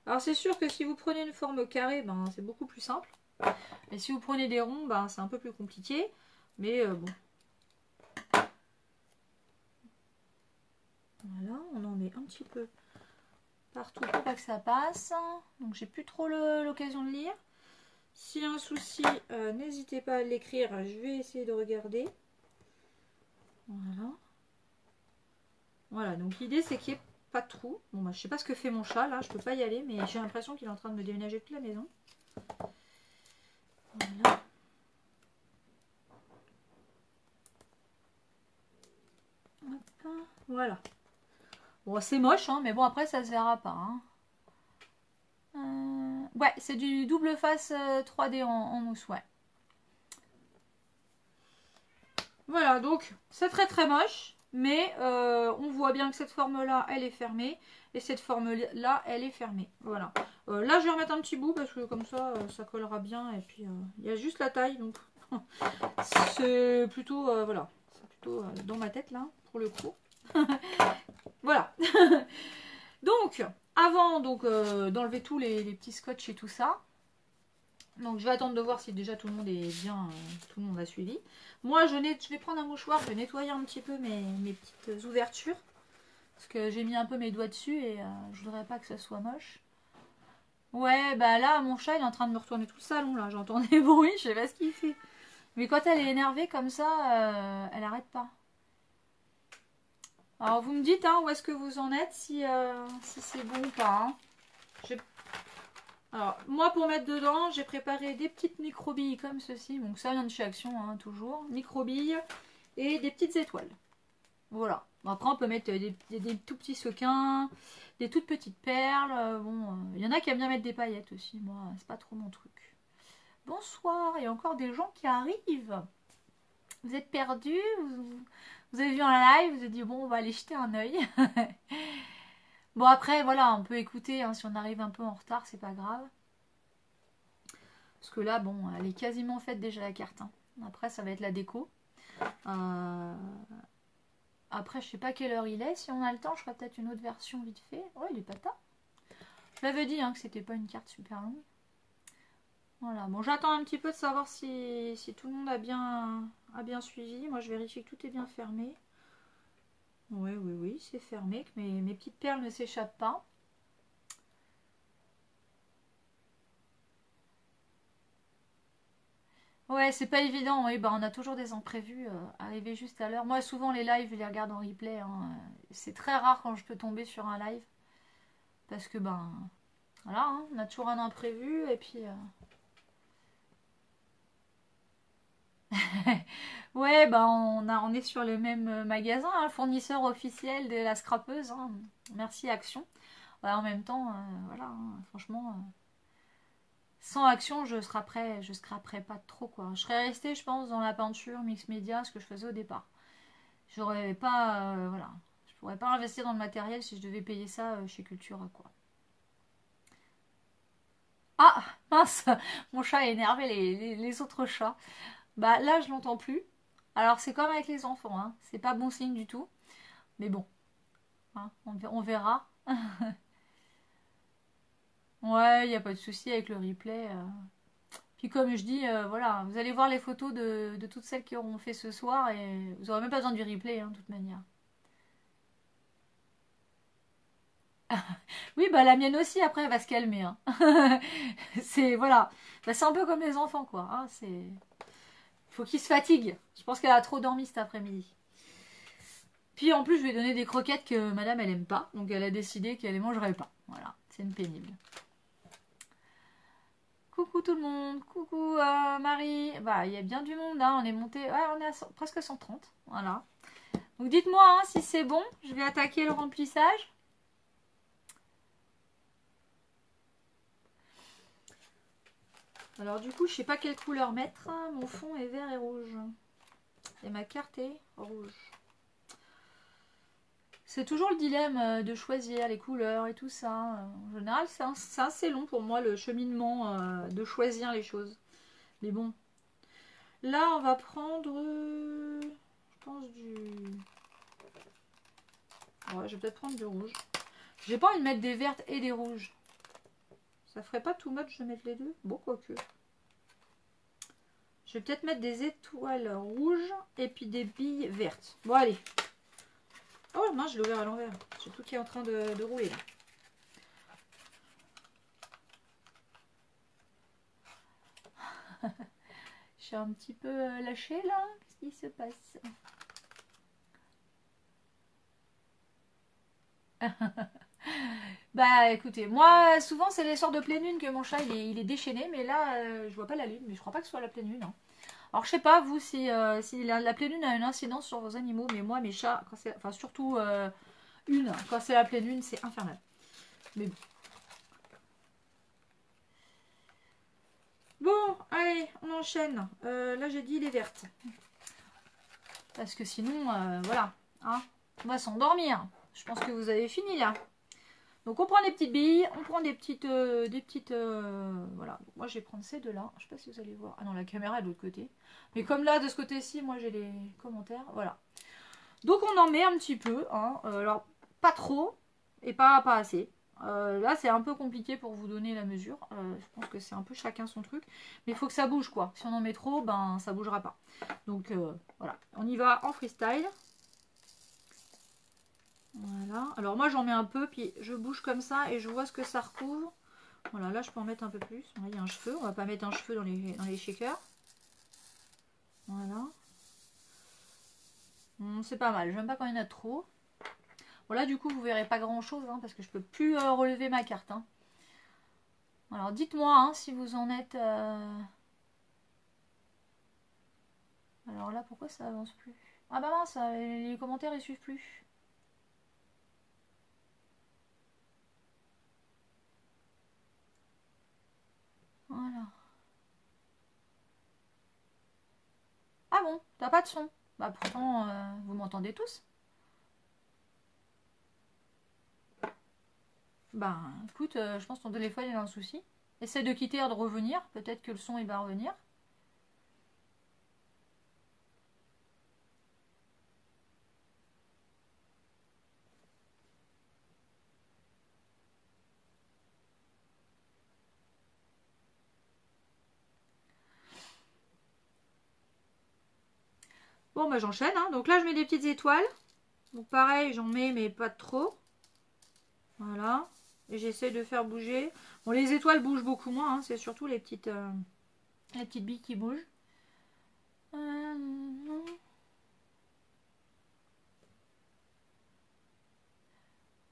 Alors c'est sûr que si vous prenez une forme carrée, c'est beaucoup plus simple. Et si vous prenez des ronds, c'est un peu plus compliqué. Mais bon. Voilà, on en met un petit peu partout pour pas que ça passe. Donc j'ai plus trop l'occasion de lire. S'il y a un souci, n'hésitez pas à l'écrire. Je vais essayer de regarder. Voilà. Voilà, donc l'idée c'est qu'il n'y ait pas de trou. Bon, je sais pas ce que fait mon chat là, je peux pas y aller, mais j'ai l'impression qu'il est en train de me déménager toute la maison. Voilà. Hop, voilà. Bon, c'est moche, hein, mais bon, après, ça se verra pas. Hein. Ouais, c'est du double face 3D en mousse, ouais. Voilà, donc, c'est très très moche, mais on voit bien que cette forme-là, elle est fermée, et cette forme-là, elle est fermée. Voilà. Là, je vais remettre un petit bout, parce que comme ça, ça collera bien, et puis, il y a juste la taille, donc, c'est plutôt, voilà, c'est plutôt dans ma tête, là, pour le coup. Voilà. Donc, avant d'enlever tous les petits scotch et tout ça, donc je vais attendre de voir si déjà tout le monde est bien, tout le monde a suivi. Moi, je vais prendre un mouchoir, je vais nettoyer un petit peu mes petites ouvertures. Parce que j'ai mis un peu mes doigts dessus et je voudrais pas que ça soit moche. Ouais, bah là, mon chat, il est en train de me retourner tout le salon, là. J'entends des bruits, je sais pas ce qu'il fait. Mais quand elle est énervée comme ça, elle arrête pas. Alors, vous me dites, hein, où est-ce que vous en êtes, si c'est bon ou pas. Hein. Alors, moi, pour mettre dedans, j'ai préparé des petites microbilles comme ceci. Donc, ça vient de chez Action, hein, toujours. Microbilles et des petites étoiles. Voilà. Après, on peut mettre des tout petits sequins, des toutes petites perles. Bon, il y en a qui aiment bien mettre des paillettes aussi. Moi, c'est pas trop mon truc. Bonsoir, il y a encore des gens qui arrivent. Vous êtes perdus, vous avez vu un live, vous avez dit bon, on va aller jeter un œil. Bon, après, voilà, on peut écouter. Hein, si on arrive un peu en retard, c'est pas grave. Parce que là, bon, elle est quasiment faite déjà la carte. Hein. Après, ça va être la déco. Après, je sais pas quelle heure il est. Si on a le temps, je ferai peut-être une autre version vite fait. Oh, il est pas tard. Je l'avais dit hein, que c'était pas une carte super longue. Voilà. Bon, j'attends un petit peu de savoir si tout le monde a bien suivi. Moi, je vérifie que tout est bien fermé. Oui, c'est fermé. Que mes petites perles ne s'échappent pas. Ouais, c'est pas évident. Oui, bah, on a toujours des imprévus arriver juste à l'heure. Moi, souvent, les lives, je les regarde en replay. Hein. C'est très rare quand je peux tomber sur un live. Parce que, ben, voilà, hein, on a toujours un imprévu. Et puis... Ouais, bah on est sur le même magasin, hein, fournisseur officiel de la scrapeuse. Hein. Merci Action. Ouais, en même temps, voilà, hein, franchement, sans Action, je scraperais pas trop quoi. Je serais restée, je pense, dans la peinture mix média, ce que je faisais au départ. J'aurais pas, voilà, je pourrais pas investir dans le matériel si je devais payer ça chez Cultura quoi. Ah mince, mon chat a énervé les autres chats. Bah là, je l'entends plus. Alors c'est comme avec les enfants, hein. C'est pas bon signe du tout. Mais bon, hein, on verra. Ouais, il n'y a pas de souci avec le replay. Puis comme je dis, voilà, vous allez voir les photos de toutes celles qui auront fait ce soir et vous n'aurez même pas besoin du replay, hein, de toute manière. Oui, bah la mienne aussi, après, elle va se calmer. Hein. C'est, voilà, bah, c'est un peu comme les enfants, quoi. Hein, c'est... Faut qu'ils se fatiguent. Je pense qu'elle a trop dormi cet après-midi. Puis en plus, je lui ai donné des croquettes que madame, elle aime pas. Donc elle a décidé qu'elle les mangerait pas. Voilà, c'est une pénible. Coucou tout le monde, coucou Marie. Bah, il y a bien du monde, hein. On est monté, ouais, on est à presque 130. Voilà. Donc dites-moi hein, si c'est bon. Je vais attaquer le remplissage. Alors du coup, je sais pas quelle couleur mettre. Mon fond est vert et rouge. Et ma carte est rouge. C'est toujours le dilemme de choisir les couleurs et tout ça. En général, c'est assez long pour moi le cheminement de choisir les choses. Mais bon. Là, on va prendre, je pense, ouais, je vais peut-être prendre du rouge. J'ai pas envie de mettre des vertes et des rouges. Ça ferait pas too much de mettre les deux? Bon, quoique. Je vais peut-être mettre des étoiles rouges et puis des billes vertes. Bon, allez. Oh mince, je l'ai ouvert à l'envers. J'ai tout qui est en train de rouler là. Je suis un petit peu lâchée là. Qu'est-ce qui se passe? Bah écoutez, moi souvent c'est les soirs de pleine lune que mon chat il est déchaîné, mais là je vois pas la lune, mais je crois pas que ce soit la pleine lune. Hein. Alors je sais pas vous si la pleine lune a une incidence sur vos animaux, mais moi mes chats, enfin surtout quand c'est la pleine lune, c'est infernal. Mais bon. Bon, allez, on enchaîne. Là j'ai dit les vertes. Parce que sinon, voilà, hein, on va s'endormir. Je pense que vous avez fini là. Donc on prend des petites billes, on prend des petites, voilà. Moi je vais prendre ces deux là. Je sais pas si vous allez voir. Ah non, la caméra est de l'autre côté. Mais comme là de ce côté-ci, moi j'ai les commentaires. Voilà. Donc on en met un petit peu. Hein. Alors pas trop et pas assez. Là, c'est un peu compliqué pour vous donner la mesure. Je pense que c'est un peu chacun son truc. Mais il faut que ça bouge, quoi. Si on en met trop, ben ça bougera pas. Donc voilà, on y va en freestyle. Voilà. Alors moi, j'en mets un peu, puis je bouge comme ça et je vois ce que ça recouvre. Voilà, là, je peux en mettre un peu plus. Là, il y a un cheveu. On va pas mettre un cheveu dans les shakers. Voilà. C'est pas mal. J'aime pas quand il y en a trop. Bon, là, du coup, vous verrez pas grand chose, hein, parce que je peux plus relever ma carte. Hein. Alors, dites-moi hein, si vous en êtes... Alors là, pourquoi ça avance plus? Ah bah mince, les commentaires, ils suivent plus. Voilà. Ah bon, t'as pas de son? Bah pourtant, vous m'entendez tous? Bah écoute, je pense que ton téléphone est dans le souci. Essaie de quitter et de revenir, peut-être que le son il va revenir. Bon bah j'enchaîne, hein. Donc là je mets des petites étoiles. Donc pareil, j'en mets mais pas trop. Voilà. Et j'essaie de faire bouger. Bon, les étoiles bougent beaucoup moins, hein. C'est surtout les petites billes qui bougent.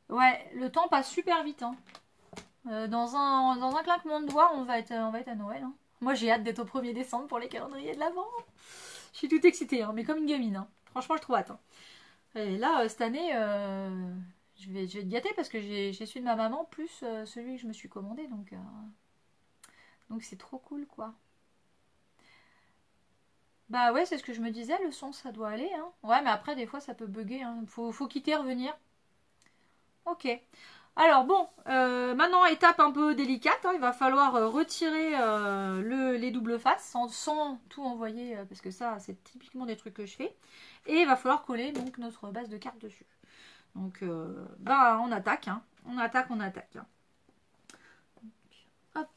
Ouais, le temps passe super vite. Hein. Dans un claquement de doigts, on va être à Noël. Hein. Moi, j'ai hâte d'être au 1er décembre pour les calendriers de l'Avent. Je suis toute excitée, hein, mais comme une gamine. Hein. Franchement, je trouve hâte. Hein. Et là, cette année, je vais être gâtée parce que j'ai celui de ma maman plus celui que je me suis commandé. Donc c'est trop cool, quoi. Bah ouais, c'est ce que je me disais, le son, ça doit aller. Hein. Ouais, mais après, des fois, ça peut bugger. Hein. Faut quitter, revenir. Ok. Alors bon, maintenant étape un peu délicate, hein, il va falloir retirer les doubles faces sans tout envoyer, parce que ça c'est typiquement des trucs que je fais. Et il va falloir coller donc notre base de carte dessus. Donc bah on attaque, hein. On attaque, on attaque. Hein. Hop,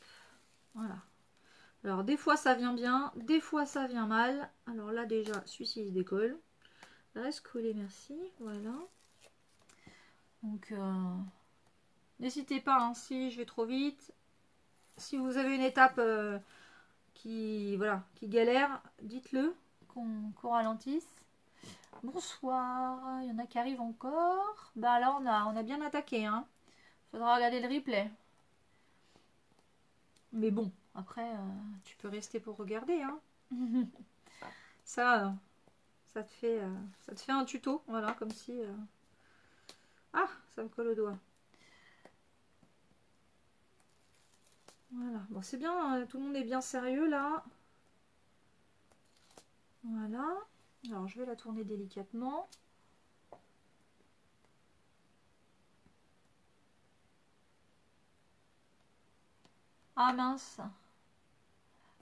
voilà. Alors des fois ça vient bien, des fois ça vient mal. Alors là déjà, celui-ci il se décolle. Reste collé, merci, voilà. Donc... n'hésitez pas, hein, si je vais trop vite. Si vous avez une étape qui galère, dites-le, qu'on ralentisse. Bonsoir, il y en a qui arrivent encore. Bah là on a bien attaqué, hein. Faudra regarder le replay. Mais bon, après tu peux rester pour regarder, hein. Ça, ça te fait un tuto, voilà, comme si. Ah, ça me colle au doigt. Voilà, bon c'est bien, tout le monde est bien sérieux là. Voilà. Alors je vais la tourner délicatement. Ah mince.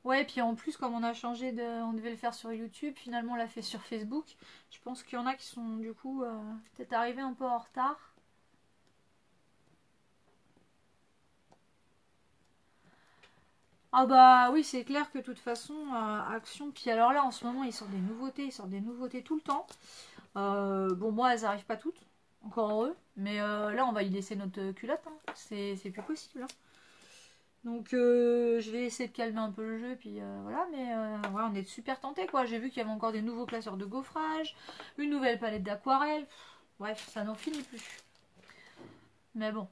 Ouais, puis en plus, comme on a changé de... On devait le faire sur YouTube, finalement on l'a fait sur Facebook. Je pense qu'il y en a qui sont du coup peut-être arrivés un peu en retard. Ah bah oui, c'est clair que de toute façon, Action... Puis alors là, en ce moment, ils sortent des nouveautés tout le temps. Bon, moi, elles n'arrivent pas toutes, encore heureux. Mais là, on va y laisser notre culotte. Hein. C'est plus possible. Hein. Donc je vais essayer de calmer un peu le jeu, puis voilà, mais ouais, on est super tentés quoi. J'ai vu qu'il y avait encore des nouveaux classeurs de gaufrage, une nouvelle palette d'aquarelle, bref, ça n'en finit plus. Mais bon.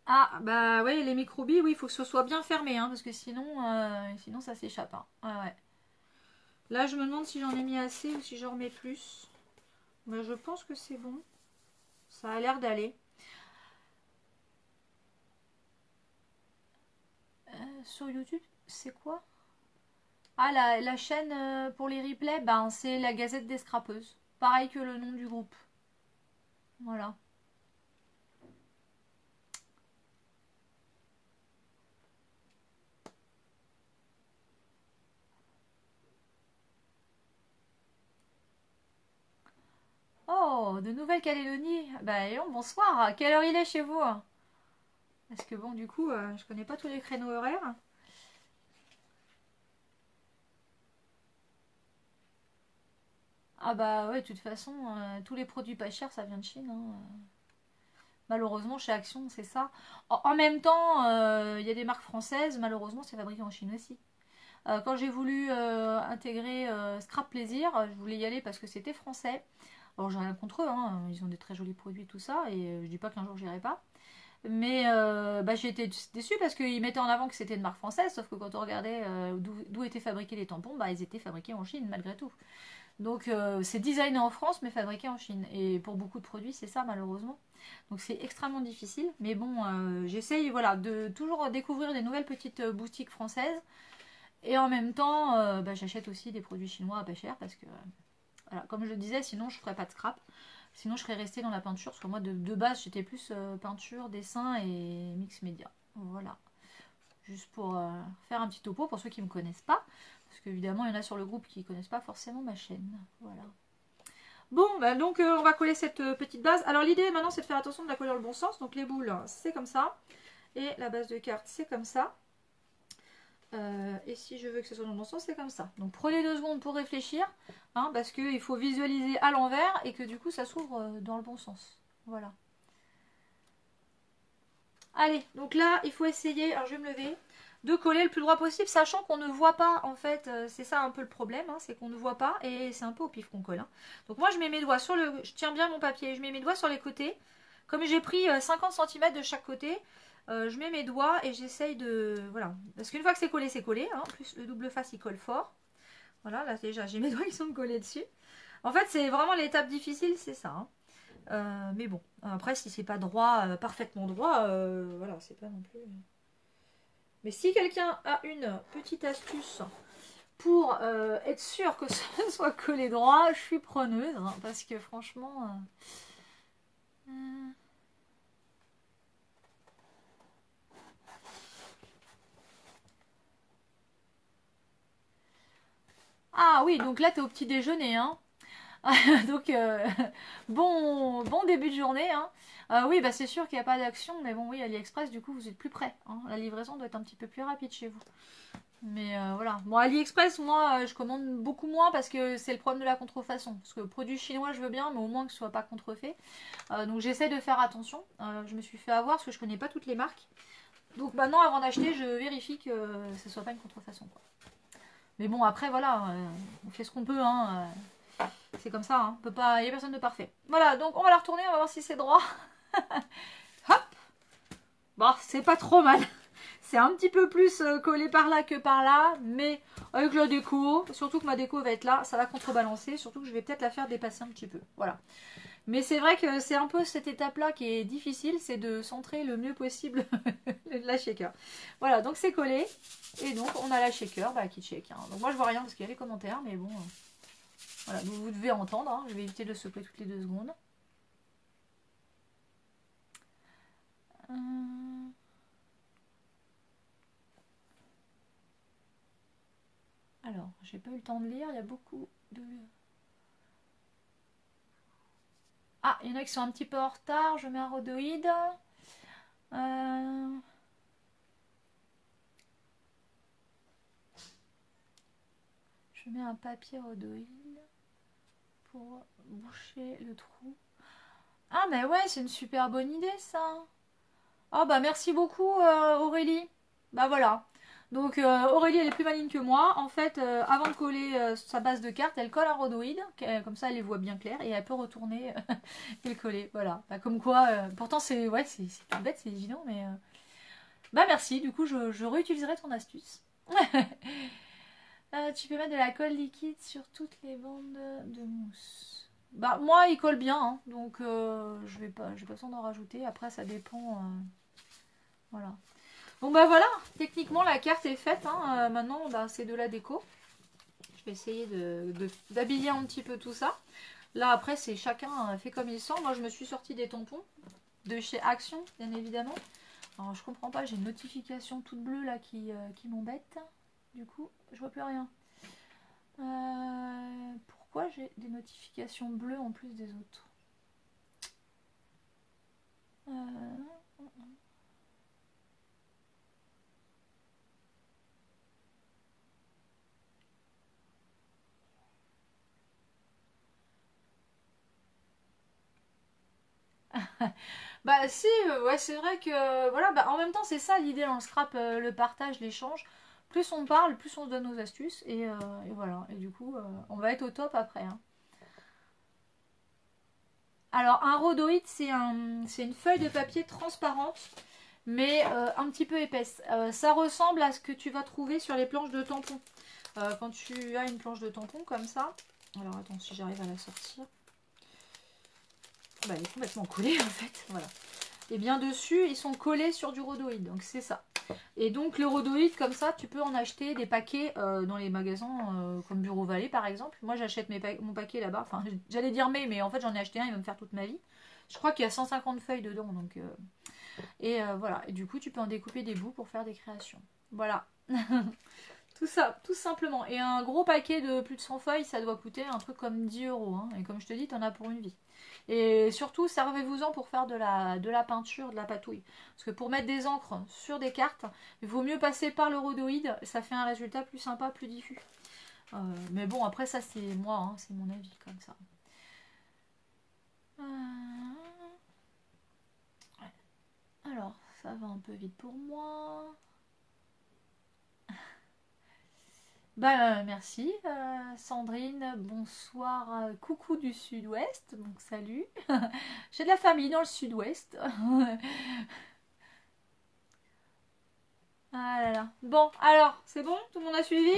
Ah bah ouais, les microbilles, oui, il faut que ce soit bien fermé, hein, parce que sinon ça s'échappe. Hein. Ouais, ouais. Là je me demande si j'en ai mis assez ou si j'en remets plus. Mais je pense que c'est bon. Ça a l'air d'aller. Sur YouTube, c'est quoi? Ah, la chaîne pour les replays, ben, c'est la Gazette des Scrapeuses. Pareil que le nom du groupe. Voilà. Oh, de Nouvelle-Calédonie. Bah, et bonsoir. À quelle heure il est chez vous? Parce que bon, du coup, je connais pas tous les créneaux horaires. Ah bah ouais, de toute façon, tous les produits pas chers, ça vient de Chine, hein. Malheureusement, chez Action, c'est ça. En même temps, il y a des marques françaises, malheureusement, c'est fabriqué en Chine aussi. Quand j'ai voulu intégrer Scrap Plaisir, je voulais y aller parce que c'était français. Alors j'ai rien contre eux, hein, ils ont des très jolis produits, tout ça, et je dis pas qu'un jour j'irai pas. Mais bah, j'ai été déçue parce qu'ils mettaient en avant que c'était une marque française, sauf que quand on regardait d'où étaient fabriqués les tampons, bah, ils étaient fabriqués en Chine malgré tout. Donc c'est designé en France mais fabriqué en Chine. Et pour beaucoup de produits c'est ça malheureusement. Donc c'est extrêmement difficile. Mais bon, j'essaye voilà, de toujours découvrir des nouvelles petites boutiques françaises. Et en même temps, bah, j'achète aussi des produits chinois à pas cher parce que, voilà, comme je le disais, sinon je ferais pas de scrap. Sinon je serais restée dans la peinture. Parce que moi de base j'étais plus peinture, dessin et mix média. Voilà. Juste pour faire un petit topo pour ceux qui ne me connaissent pas. Parce qu'évidemment, il y en a sur le groupe qui ne connaissent pas forcément ma chaîne. Voilà. Bon, bah donc on va coller cette petite base. Alors l'idée maintenant, c'est de faire attention de la coller dans le bon sens. Donc les boules, c'est comme ça. Et la base de carte, c'est comme ça. Et si je veux que ce soit dans le bon sens, c'est comme ça. Donc prenez 2 secondes pour réfléchir. Hein, parce qu'il faut visualiser à l'envers et que du coup, ça s'ouvre dans le bon sens. Voilà. Allez, donc là, il faut essayer, alors je vais me lever, de coller le plus droit possible, sachant qu'on ne voit pas, en fait, c'est ça un peu le problème, hein, c'est qu'on ne voit pas, et c'est un peu au pif qu'on colle. Hein. Donc moi, je mets mes doigts sur le... Je tiens bien mon papier, je mets mes doigts sur les côtés. Comme j'ai pris 50 cm de chaque côté, je mets mes doigts et j'essaye de... Voilà. Parce qu'une fois que c'est collé, hein, plus le double face, il colle fort. Voilà, là déjà, j'ai mes doigts qui sont collés dessus. En fait, c'est vraiment l'étape difficile, c'est ça. Hein. Mais bon, après, si c'est pas droit, parfaitement droit, voilà, c'est pas non plus. Mais si quelqu'un a une petite astuce pour être sûr que ça soit collé droit, je suis preneuse, hein, parce que franchement. Ah oui, donc là, t'es au petit déjeuner, hein. Donc, bon début de journée. Hein. Oui, bah c'est sûr qu'il n'y a pas d'action, mais bon, oui, AliExpress, du coup, vous êtes plus près. Hein. La livraison doit être un petit peu plus rapide chez vous. Mais voilà. Bon, AliExpress, moi, je commande beaucoup moins parce que c'est le problème de la contrefaçon. Parce que produits chinois, je veux bien, mais au moins que ce soit pas contrefait. Donc j'essaie de faire attention. Je me suis fait avoir parce que je connais pas toutes les marques. Donc maintenant, avant d'acheter, je vérifie que ce soit pas une contrefaçon. Quoi. Mais bon, après, voilà, on fait ce qu'on peut. Hein, c'est comme ça, hein. On peut pas... Il n'y a personne de parfait. Voilà, donc on va la retourner, on va voir si c'est droit. Hop. Bon, c'est pas trop mal. C'est un petit peu plus collé par là que par là, mais avec la déco, surtout que ma déco va être là, ça va contrebalancer, surtout que je vais peut-être la faire dépasser un petit peu. Voilà. Mais c'est vrai que c'est un peu cette étape-là qui est difficile, c'est de centrer le mieux possible la shaker. Voilà, donc c'est collé, et donc on a la shaker bah, qui shake. Hein. Donc moi je vois rien parce qu'il y a les commentaires, mais bon... Voilà, vous devez entendre, hein. Je vais éviter de le secouer toutes les 2 secondes. Alors, j'ai pas eu le temps de lire, il y a beaucoup de... Ah, il y en a qui sont un petit peu en retard, je mets un rhodoïde. Je mets un papier rhodoïde pour boucher le trou. Ah, mais ouais, c'est une super bonne idée ça. Ah, bah merci beaucoup Aurélie. Bah voilà. Donc Aurélie, elle est plus maligne que moi. En fait, avant de coller sa base de carte, elle colle un rhodoïde. Comme ça, elle les voit bien claires et elle peut retourner et le coller. Voilà. Bah, comme quoi, pourtant, c'est ouais, c'est tout bête, c'est évident, mais... Bah merci, du coup, je réutiliserai ton astuce. Tu peux mettre de la colle liquide sur toutes les bandes de mousse. Bah moi il colle bien, hein, donc j'ai pas besoin d'en rajouter. Après ça dépend. Voilà. Bon bah voilà, techniquement la carte est faite. Hein. Maintenant bah, c'est de la déco. Je vais essayer d'habiller un petit peu tout ça. Là après c'est chacun fait comme il sent. Moi je me suis sortie des tampons de chez Action bien évidemment. Alors je comprends pas, j'ai une notification toute bleue là qui m'embête. Du coup je vois plus rien. Pourquoi j'ai des notifications bleues en plus des autres? Bah si, ouais, c'est vrai que voilà, bah en même temps c'est ça l'idée dans le scrap, le partage, l'échange. Plus on parle, plus on se donne nos astuces et voilà. Et du coup, on va être au top après, hein. Alors un rhodoïde, c'est une feuille de papier transparente, mais un petit peu épaisse. Ça ressemble à ce que tu vas trouver sur les planches de tampons. Quand tu as une planche de tampon comme ça. Alors attends, si j'arrive à la sortir. Bah elle est complètement collée en fait. Voilà. Et bien dessus, ils sont collés sur du rhodoïde. Donc c'est ça. Et donc le rhodoïde, comme ça, tu peux en acheter des paquets dans les magasins comme Bureau Vallée par exemple. Moi j'achète mon paquet là-bas. Enfin, j'allais dire mais en fait j'en ai acheté un, il va me faire toute ma vie. Je crois qu'il y a 150 feuilles dedans. Donc, voilà. Et du coup, tu peux en découper des bouts pour faire des créations. Voilà. Tout ça, tout simplement. Et un gros paquet de plus de 100 feuilles, ça doit coûter un truc comme 10 euros. Hein. Et comme je te dis, t'en as pour une vie. Et surtout, servez-vous-en pour faire de la peinture, de la patouille. Parce que pour mettre des encres sur des cartes, il vaut mieux passer par le rhodoïde. Ça fait un résultat plus sympa, plus diffus. Mais bon, après, ça, c'est moi. Hein, c'est mon avis, comme ça. Alors, ça va un peu vite pour moi. Bah, merci Sandrine, bonsoir, coucou du sud-ouest, donc salut. J'ai de la famille dans le sud-ouest. Ah là là. Bon, alors, c'est bon? Tout le monde a suivi?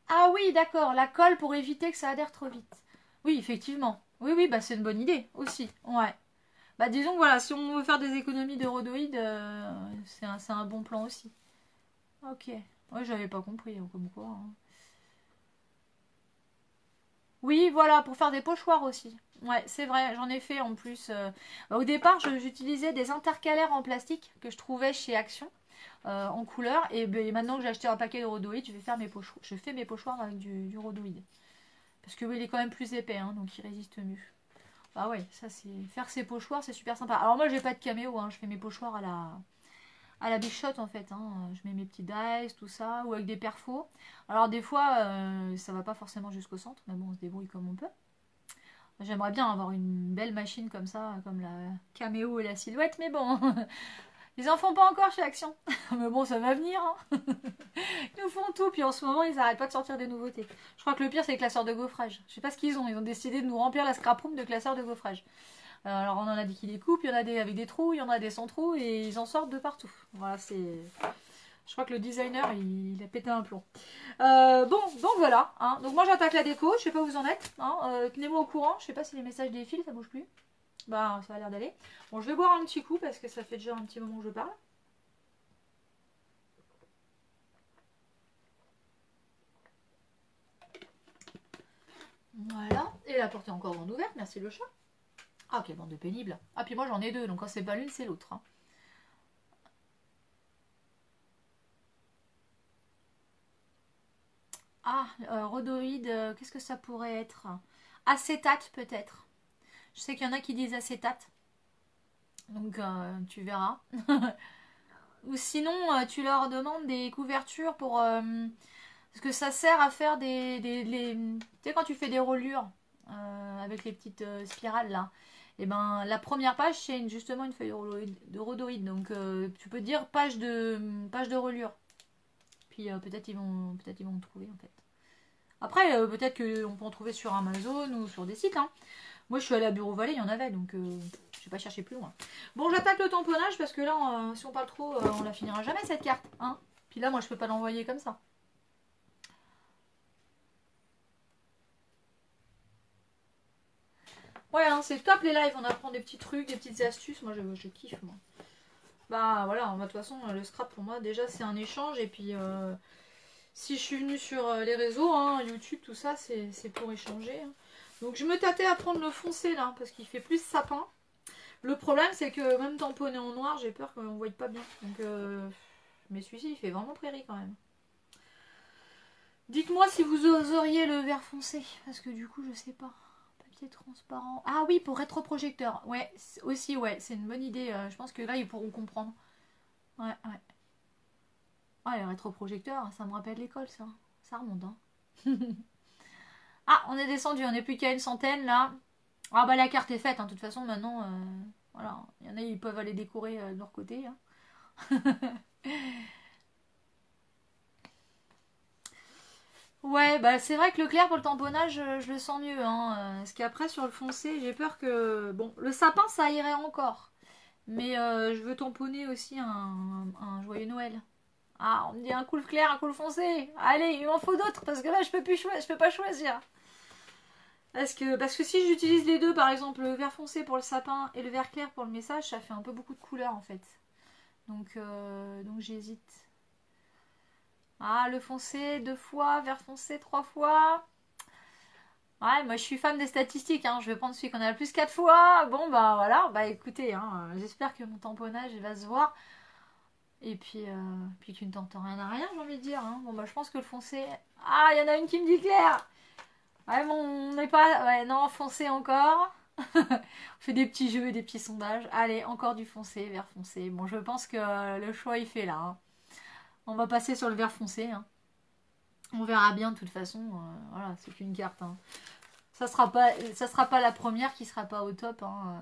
Ah oui, d'accord, la colle pour éviter que ça adhère trop vite. Oui, effectivement. Oui, oui, bah c'est une bonne idée aussi. Ouais. Bah disons que voilà, si on veut faire des économies de rhodoïdes, c'est un bon plan aussi. Ok. Ouais, j'avais pas compris, hein, comme quoi, hein. Oui, voilà, pour faire des pochoirs aussi. Ouais, c'est vrai, j'en ai fait en plus. Au départ, j'utilisais des intercalaires en plastique que je trouvais chez Action en couleur. Et ben, maintenant que j'ai acheté un paquet de rhodoïdes, je fais mes pochoirs avec du rhodoïde. Parce que oui, il est quand même plus épais, hein, donc il résiste mieux. Ah ouais, ça c'est. Faire ses pochoirs, c'est super sympa. Alors moi, j'ai pas de caméo, hein, je fais mes pochoirs à la bichotte en fait, hein. Je mets mes petits dice, tout ça, ou avec des perfos. Alors des fois, ça va pas forcément jusqu'au centre, mais bon, on se débrouille comme on peut. J'aimerais bien avoir une belle machine comme ça, comme la caméo et la silhouette, mais bon, ils en font pas encore chez Action. Mais bon, ça va venir, hein. Ils nous font tout, puis en ce moment, ils arrêtent pas de sortir des nouveautés. Je crois que le pire, c'est les classeurs de gaufrage. Je sais pas ce qu'ils ont, ils ont décidé de nous remplir la scrap room de classeurs de gaufrage. Alors on en a dit qui découpent, il y en a des avec des trous, il y en a des sans trous, et ils en sortent de partout. Voilà, c'est... Je crois que le designer, il a pété un plomb. Bon, donc voilà. Hein. Donc moi j'attaque la déco, je sais pas où vous en êtes. Hein. Tenez-moi au courant, je sais pas si les messages défilent, ça bouge plus. Bah ça a l'air d'aller. Bon, je vais boire un petit coup parce que ça fait déjà un petit moment que je parle. Voilà. Et la porte est encore grande ouverte, merci le chat. Ah, quelle bande de pénible. Ah, puis moi j'en ai deux, donc quand c'est pas l'une, c'est l'autre. Hein. Ah, rhodoïde, qu'est-ce que ça pourrait être? Acétate peut-être. Je sais qu'il y en a qui disent acétate. Donc tu verras. Ou sinon, tu leur demandes des couvertures pour... parce que ça sert à faire tu sais, quand tu fais des rolures avec les petites spirales là, et ben la première page, c'est justement une feuille de rhodoïde. Donc tu peux dire page de relure. Puis peut-être ils vont trouver en fait. Après, peut-être qu'on peut en trouver sur Amazon ou sur des sites. Hein. Moi, je suis allée à Bureau Vallée, il y en avait, donc je vais pas chercher plus loin. Bon, j'attaque le tamponnage parce que là, si on parle trop, on la finira jamais cette carte. Hein. Puis là, moi, je peux pas l'envoyer comme ça. Ouais, hein, c'est top les lives, on apprend des petits trucs, des petites astuces. Moi, je kiffe, moi. Bah voilà, de toute façon, le scrap pour moi, déjà, c'est un échange. Et puis, si je suis venue sur les réseaux, hein, YouTube, tout ça, c'est pour échanger. Hein. Donc, je me tâtais à prendre le foncé là, parce qu'il fait plus sapin. Le problème, c'est que même tamponné en noir, j'ai peur qu'on ne voie pas bien. Donc, Mais celui-ci, il fait vraiment prairie quand même. Dites-moi si vous oseriez le vert foncé. Parce que du coup, je sais pas. Papier transparent. Ah oui, pour rétroprojecteur. Ouais, aussi, ouais, c'est une bonne idée. Je pense que là, ils pourront comprendre. Ouais, ouais. Ah, les rétroprojecteurs, ça me rappelle l'école, ça. Ça remonte, hein. Ah, on est descendu, on n'est plus qu'à une centaine, là. Ah bah la carte est faite, hein. De toute façon, maintenant, voilà. Il y en a, ils peuvent aller décorer de leur côté, hein. Ouais, bah c'est vrai que le clair pour le tamponnage, je le sens mieux, hein. Parce qu'après, sur le foncé, j'ai peur que... Bon, le sapin, ça irait encore. Mais je veux tamponner aussi un joyeux Noël. Ah, on me dit un coup le clair, un coup le foncé. Allez, il m'en faut d'autres, parce que là, je peux pas choisir. Parce que si j'utilise les deux, par exemple, le vert foncé pour le sapin et le vert clair pour le message, ça fait un peu beaucoup de couleurs, en fait. Donc j'hésite. Ah, le foncé, 2 fois, vert foncé, 3 fois. Ouais, moi je suis fan des statistiques, hein. Je vais prendre celui qu'on a le plus 4 fois. Bon, bah voilà, bah écoutez, hein, j'espère que mon tamponnage va se voir. Et puis tu ne tentes rien à rien, j'ai envie de dire, hein. Bon, bah je pense que le foncé. Ah, il y en a une qui me dit clair. Ouais, bon, on n'est pas. Ouais, non, foncé encore. On fait des petits jeux, des petits sondages. Allez, encore du foncé, vert foncé. Bon, je pense que le choix il fait là, hein. On va passer sur le vert foncé, hein. On verra bien de toute façon. Voilà, c'est qu'une carte, hein. Ça sera pas la première qui sera pas au top, hein.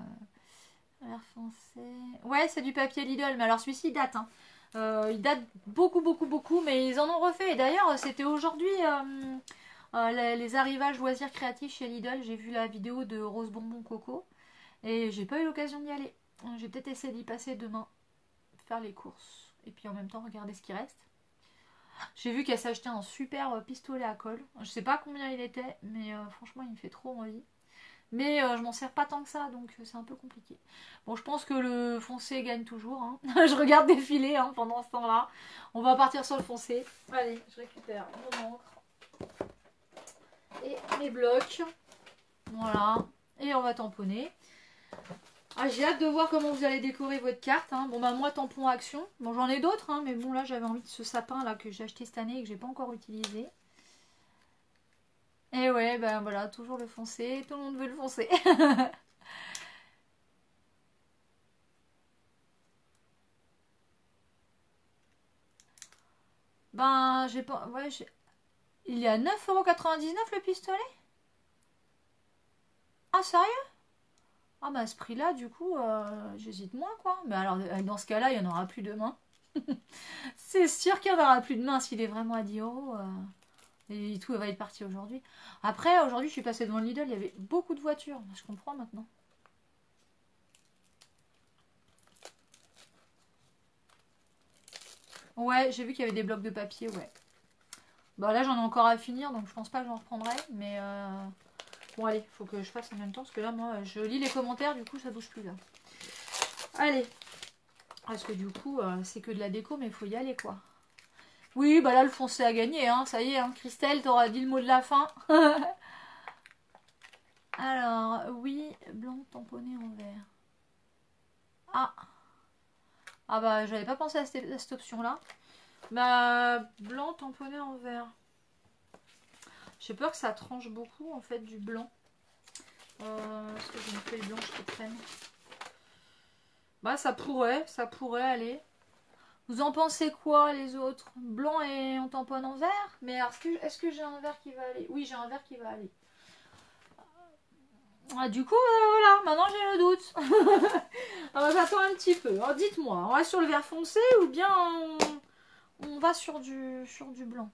Vert foncé. Ouais, c'est du papier Lidl, mais alors celui-ci il date, hein. Il date beaucoup, beaucoup, beaucoup, mais ils en ont refait. Et d'ailleurs, c'était aujourd'hui les arrivages loisirs créatifs chez Lidl. J'ai vu la vidéo de Rose Bonbon Coco et j'ai pas eu l'occasion d'y aller. J'ai peut-être essayé d'y passer demain, faire les courses et puis en même temps regarder ce qui reste. J'ai vu qu'elle s'achetait un super pistolet à colle. Je sais pas combien il était, mais franchement, il me fait trop envie. Mais je m'en sers pas tant que ça, donc c'est un peu compliqué. Bon, je pense que le foncé gagne toujours, hein. Je regarde défiler, hein, pendant ce temps-là. On va partir sur le foncé. Allez, je récupère mon encre et mes blocs. Voilà. Et on va tamponner. Ah, j'ai hâte de voir comment vous allez décorer votre carte, hein. Bon, bah moi, tampon action. Bon, j'en ai d'autres, hein, mais bon, là, j'avais envie de ce sapin là que j'ai acheté cette année et que j'ai pas encore utilisé. Et ouais, ben voilà, toujours le foncé. Tout le monde veut le foncé. Ben, j'ai pas. Ouais, il est à 9,99 € le pistolet? Ah, sérieux? Ah, bah, à ce prix-là, du coup, j'hésite moins, quoi. Mais alors, dans ce cas-là, il n'y en aura plus demain. C'est sûr qu'il n'y en aura plus demain s'il est vraiment à 10 €. Et tout va être parti aujourd'hui. Après, aujourd'hui, je suis passée devant le Lidl, il y avait beaucoup de voitures. Je comprends maintenant. Ouais, j'ai vu qu'il y avait des blocs de papier, ouais. Bah là, j'en ai encore à finir, donc je pense pas que j'en reprendrai. Mais bon, allez, faut que je fasse en même temps, parce que là, moi, je lis les commentaires, du coup, ça bouge plus, là. Allez. Parce que du coup, c'est que de la déco, mais il faut y aller, quoi. Oui, bah là, le foncé a gagné, hein. Ça y est, hein. Christelle, t'auras dit le mot de la fin. Alors, oui, blanc tamponné en vert. Ah. Ah bah, j'avais pas pensé à cette option-là. Bah, blanc tamponné en vert. J'ai peur que ça tranche beaucoup, en fait, du blanc. Est-ce que j'ai une feuille blanche qui traîne? Bah, ça pourrait aller. Vous en pensez quoi, les autres? Blanc et on tamponne en vert? Mais est-ce que j'ai un vert qui va aller? Oui, j'ai un vert qui va aller. Ah, du coup, voilà, maintenant j'ai le doute. Alors, j'attends un petit peu. Alors, dites-moi, on reste sur le vert foncé ou bien on va sur du blanc?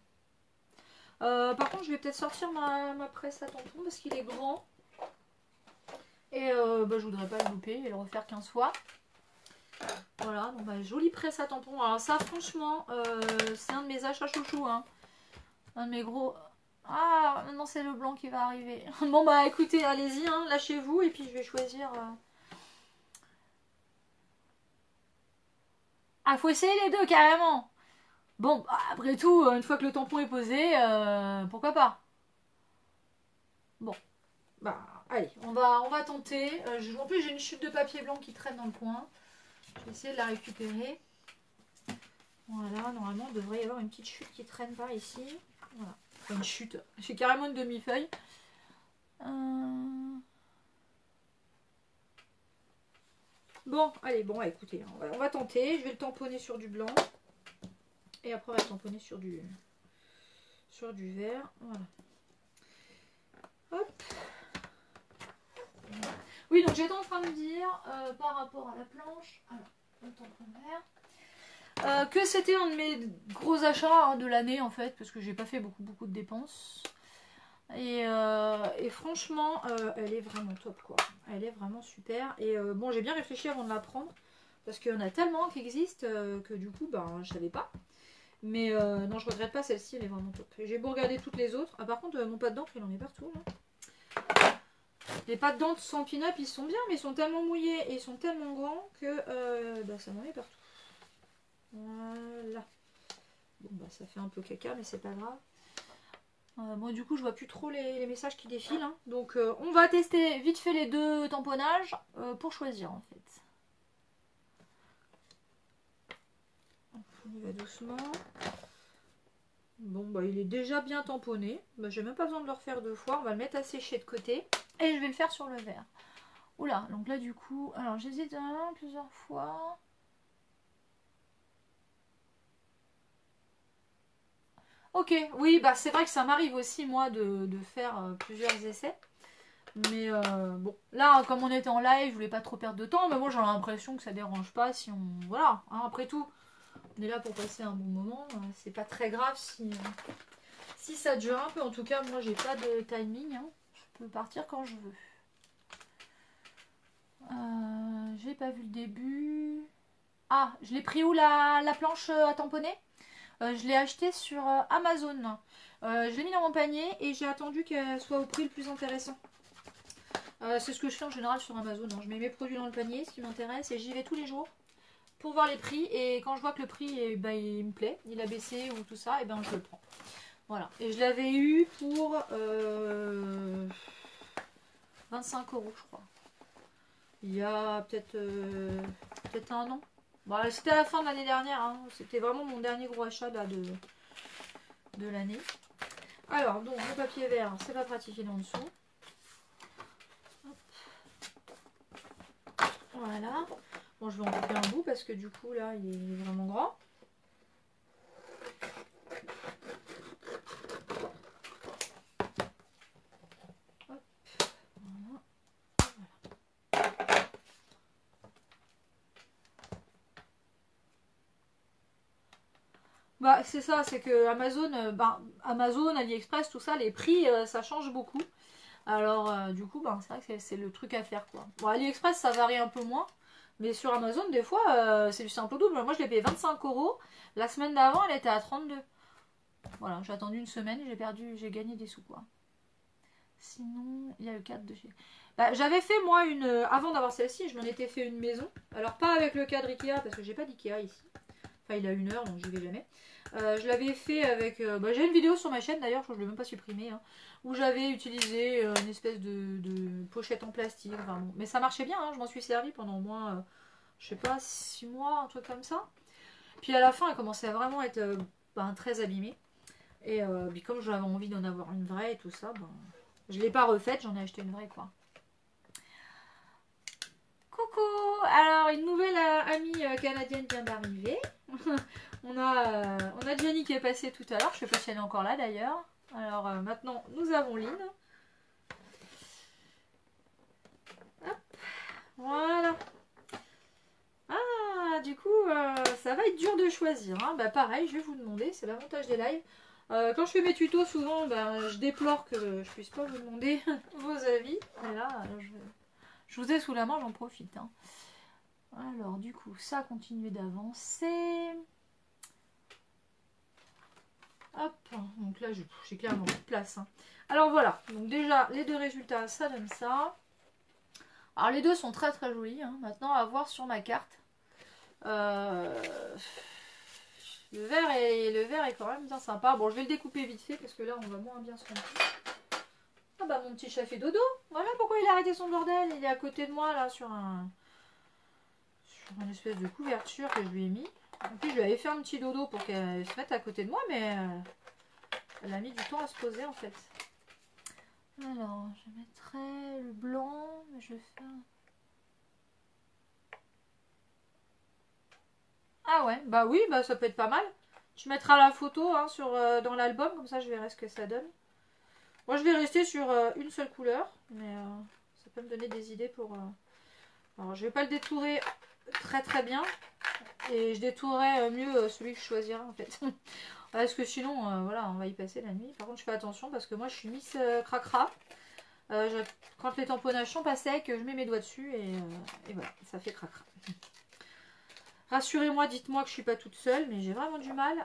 Par contre, je vais peut-être sortir ma presse à tampon parce qu'il est grand. Et bah, je voudrais pas le louper et le refaire 15 fois. Voilà, donc bah, jolie presse à tampon. Alors ça, franchement, c'est un de mes achats chouchou, hein. Un de mes gros... Ah, maintenant c'est le blanc qui va arriver. Bon bah écoutez, allez-y, hein, lâchez-vous et puis je vais choisir... Ah, faut essayer les deux, carrément. Bon, bah, après tout, une fois que le tampon est posé, pourquoi pas? Bon, bah allez, on va tenter. En plus, j'ai une chute de papier blanc qui traîne dans le coin. Je vais essayer de la récupérer. Voilà, normalement, il devrait y avoir une petite chute qui traîne par ici. Voilà, enfin, une chute. J'ai carrément une demi-feuille. Bon, allez, bon, écoutez, on va tenter. Je vais le tamponner sur du blanc. Et après, on va le tamponner sur du vert. Voilà. Hop. Oui, donc j'étais en train de dire, par rapport à la planche, alors, le tampon vert, que c'était un de mes gros achats hein, de l'année, en fait, parce que j'ai pas fait beaucoup de dépenses. Et franchement, elle est vraiment top, quoi. Elle est vraiment super. Et bon, j'ai bien réfléchi avant de la prendre. Parce qu'il y en a tellement qui existent que du coup, ben, je savais pas. Mais non, je regrette pas, celle-ci, elle est vraiment top. J'ai beau regarder toutes les autres. Ah, par contre, mon pâte d'encre, il en est partout. Là. Les pâtes d'encre sans pin-up, ils sont bien, mais ils sont tellement mouillés et ils sont tellement grands que bah, ça m'en est partout. Voilà. Bon, bah, ça fait un peu caca, mais c'est pas grave. Moi du coup je vois plus trop les messages qui défilent hein. Donc on va tester vite fait les deux tamponnages pour choisir en fait. On y va doucement. Bon bah il est déjà bien tamponné, bah, j'ai même pas besoin de le refaire deux fois, on va le mettre à sécher de côté et je vais le faire sur le verre. Oula, donc là du coup, alors j'hésite plusieurs fois. Ok, oui bah c'est vrai que ça m'arrive aussi moi de faire plusieurs essais. Mais bon, là, comme on était en live, je voulais pas trop perdre de temps, mais moi j'ai l'impression que ça dérange pas si on... Voilà, hein, après tout, on est là pour passer un bon moment, c'est pas très grave si ça dure un peu. En tout cas, moi j'ai pas de timing, hein. Je peux partir quand je veux. J'ai pas vu le début. Ah, je l'ai pris où la planche à tamponner je l'ai acheté sur Amazon. Je l'ai mis dans mon panier et j'ai attendu qu'elle soit au prix le plus intéressant. C'est ce que je fais en général sur Amazon. Hein. Je mets mes produits dans le panier, ce qui m'intéresse, et j'y vais tous les jours pour voir les prix. Et quand je vois que le prix il me plaît, il a baissé ou tout ça, et ben je le prends. Voilà. Et je l'avais eu pour 25 € je crois. Il y a peut-être un an. Bon, c'était à la fin de l'année dernière. Hein. C'était vraiment mon dernier gros achat là, de l'année. Alors, donc le papier vert, c'est pas pratique, il est en dessous. Voilà. Bon, je vais en couper un bout parce que du coup, là, il est vraiment grand. Hop. Voilà. Voilà. Bah, c'est ça, c'est que Amazon, Amazon, AliExpress, tout ça, les prix, ça change beaucoup. Alors, du coup, c'est vrai que c'est le truc à faire, quoi. Bon, AliExpress, ça varie un peu moins. Mais sur Amazon, des fois, c'est du simple au double. Moi, je l'ai payé 25 €. La semaine d'avant, elle était à 32. Voilà, j'ai attendu une semaine et j'ai gagné des sous, quoi. Sinon, il y a le cadre de chez... Bah, j'avais fait, moi, avant d'avoir celle-ci, je m'en étais fait une maison. Alors, pas avec le cadre Ikea, parce que j'ai pas d'Ikea ici. Enfin, il a 1 heure, donc j'y vais jamais. Je l'avais fait avec... j'ai une vidéo sur ma chaîne, d'ailleurs, je ne l'ai même pas supprimée, hein, où j'avais utilisé une espèce de pochette en plastique. Enfin, bon. Mais ça marchait bien, hein, je m'en suis servi pendant au moins, je sais pas, 6 mois, un truc comme ça. Puis à la fin, elle commençait à vraiment être très abîmée. Et puis comme j'avais envie d'en avoir une vraie et tout ça, je ne l'ai pas refaite, j'en ai acheté une vraie, quoi. Coucou! Alors, une nouvelle amie canadienne vient d'arriver. on a Jenny qui est passée tout à l'heure. Je ne sais pas si elle est encore là d'ailleurs. Alors, maintenant, nous avons Lynn. Hop, voilà. Ah, du coup, ça va être dur de choisir. Hein. Bah, pareil, je vais vous demander. C'est l'avantage des lives. Quand je fais mes tutos, souvent, je déplore que je puisse pas vous demander vos avis. Et là, je vous ai sous la main, j'en profite. Hein. Alors, du coup, ça continue d'avancer. Hop, donc là, j'ai clairement plus de place. Hein. Alors voilà, donc déjà, les deux résultats, ça donne ça. Alors, les deux sont très très jolis. Hein. Maintenant, à voir sur ma carte. Le vert est quand même bien sympa. Bon, je vais le découper vite fait parce que là, on va moins bien se rendre. Ah bah, mon petit chat fait dodo. Voilà pourquoi il a arrêté son bordel. Il est à côté de moi, là, sur une espèce de couverture que je lui ai mis. En plus, je lui avais fait un petit dodo pour qu'elle se mette à côté de moi, mais elle a mis du temps à se poser en fait. Alors, je mettrai le blanc, mais je vais faire... Ah ouais, bah oui, bah ça peut être pas mal. Tu mettras la photo hein, dans l'album, comme ça je verrai ce que ça donne. Moi je vais rester sur une seule couleur, mais ça peut me donner des idées pour... Alors je vais pas le détourer très très bien, et je détourerai mieux celui que je choisirai en fait. Parce que sinon, voilà, on va y passer la nuit. Par contre je fais attention parce que moi je suis Miss Cracra. Quand les tamponnages sont pas secs, je mets mes doigts dessus et voilà, ça fait cracra. Rassurez-moi, dites-moi que je suis pas toute seule, mais j'ai vraiment du mal.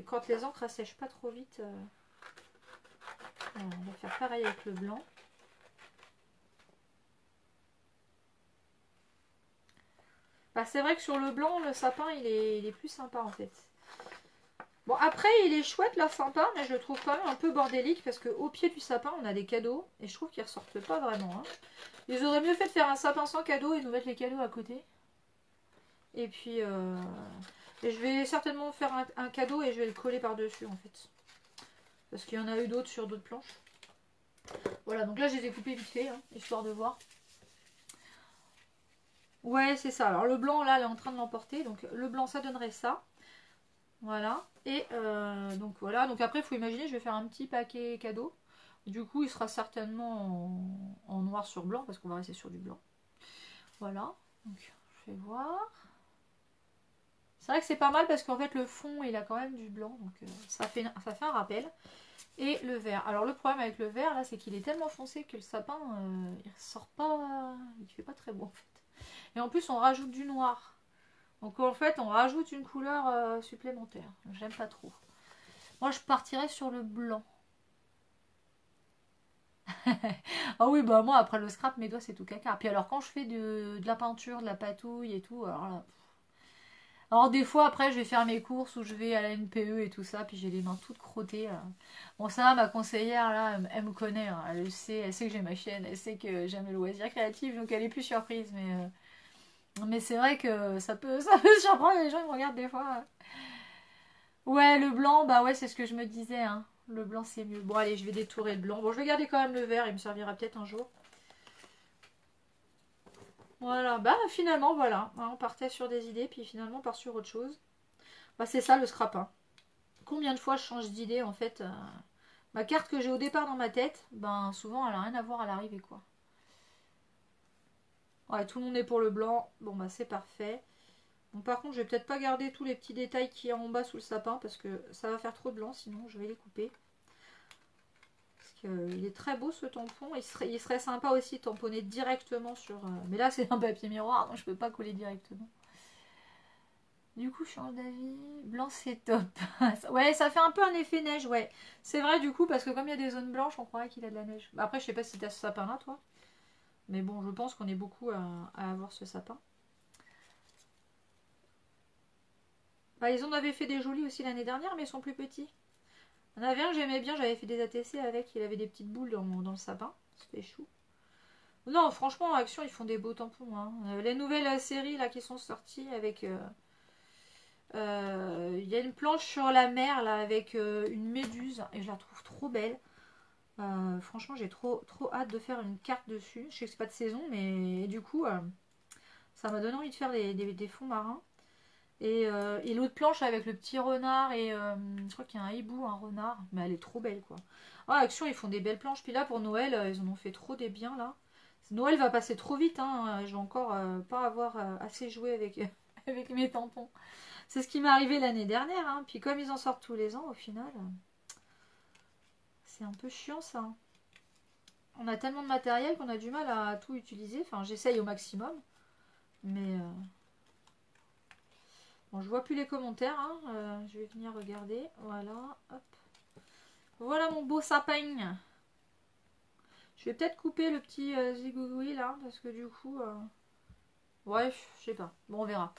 Quand les encres assèchent pas trop vite, on va faire pareil avec le blanc. Bah, c'est vrai que sur le blanc, le sapin, il est plus sympa en fait. Bon, après, il est chouette là, sympa, mais je le trouve quand même un peu bordélique parce qu'au pied du sapin, on a des cadeaux et je trouve qu'ils ressortent pas vraiment. Hein. Ils auraient mieux fait de faire un sapin sans cadeaux et nous mettre les cadeaux à côté. Et puis, et je vais certainement faire un cadeau et je vais le coller par-dessus en fait. Parce qu'il y en a eu d'autres sur d'autres planches. Voilà, donc là, je les ai coupés vite fait, hein, histoire de voir. Ouais, c'est ça. Alors, le blanc, là, elle est en train de l'emporter. Donc, le blanc, ça donnerait ça. Voilà. Et donc, voilà. Donc, après, il faut imaginer, je vais faire un petit paquet cadeau. Du coup, il sera certainement en noir sur blanc parce qu'on va rester sur du blanc. Voilà. Donc, je vais voir. C'est vrai que c'est pas mal parce qu'en fait le fond il a quand même du blanc donc ça fait un rappel. Et le vert. Alors le problème avec le vert là c'est qu'il est tellement foncé que le sapin il ressort pas, il fait pas très beau en fait. Et en plus on rajoute du noir. Donc en fait on rajoute une couleur supplémentaire. J'aime pas trop. Moi je partirais sur le blanc. Ah oui bah moi après le scrap mes doigts c'est tout caca. Puis alors quand je fais de la peinture, de la patouille et tout, alors là, alors des fois après je vais faire mes courses ou je vais à la NPE et tout ça, puis j'ai les mains toutes crottées. Là. Bon ça ma conseillère là, elle me connaît, hein, elle sait que j'ai ma chaîne, elle sait que j'aime le loisir créatif, donc elle est plus surprise. Mais c'est vrai que ça peut surprendre, les gens ils me regardent des fois. Ouais le blanc, bah ouais c'est ce que je me disais, hein. Le blanc c'est mieux. Bon allez je vais détourer le blanc. Bon je vais garder quand même le vert, il me servira peut-être un jour. Voilà, bah finalement voilà, hein, on partait sur des idées, puis finalement on part sur autre chose. Bah c'est ça le scrapin. Combien de fois je change d'idée en fait ma carte que j'ai au départ dans ma tête, ben souvent elle a rien à voir à l'arrivée quoi. Ouais, tout le monde est pour le blanc, bon bah c'est parfait. Bon par contre je vais peut-être pas garder tous les petits détails qu'il y a en bas sous le sapin parce que ça va faire trop de blanc sinon je vais les couper. Parce qu'il est très beau ce tampon, il serait sympa aussi de tamponner directement sur... Mais là c'est un papier miroir donc je peux pas coller directement. Du coup, je change d'avis. Blanc, c'est top. Ouais, ça fait un peu un effet neige, ouais. C'est vrai, du coup, parce que comme il y a des zones blanches, on croirait qu'il a de la neige. Bah, après, je sais pas si t'as ce sapin-là, toi. Mais bon, je pense qu'on est beaucoup à avoir ce sapin. Bah, ils en avaient fait des jolis aussi l'année dernière, mais ils sont plus petits. Il y en avait un que j'aimais bien, j'avais fait des ATC avec, il avait des petites boules dans le sapin. C'était chou. Non, franchement, en Action, ils font des beaux tampons. Hein. Les nouvelles séries là qui sont sorties avec... il y a une planche sur la mer là avec une méduse et je la trouve trop belle. Franchement, j'ai trop hâte de faire une carte dessus. Je sais que c'est pas de saison, mais du coup, ça m'a donné envie de faire des fonds marins. Et l'autre planche avec le petit renard et je crois qu'il y a un hibou, un renard, mais elle est trop belle quoi. Ah, Action, ils font des belles planches. Puis là, pour Noël, ils en ont fait trop des biens là. Noël va passer trop vite, hein. Je vais encore pas avoir assez joué avec, avec mes tampons. C'est ce qui m'est arrivé l'année dernière. Hein. Puis comme ils en sortent tous les ans, au final, c'est un peu chiant ça. Hein. On a tellement de matériel qu'on a du mal à tout utiliser. Enfin, j'essaye au maximum. Mais bon, je vois plus les commentaires. Hein. Je vais venir regarder. Voilà. Hop. Voilà mon beau sapin. Je vais peut-être couper le petit zigougoui là. Parce que du coup... Ouais, je sais pas. Bon, on verra.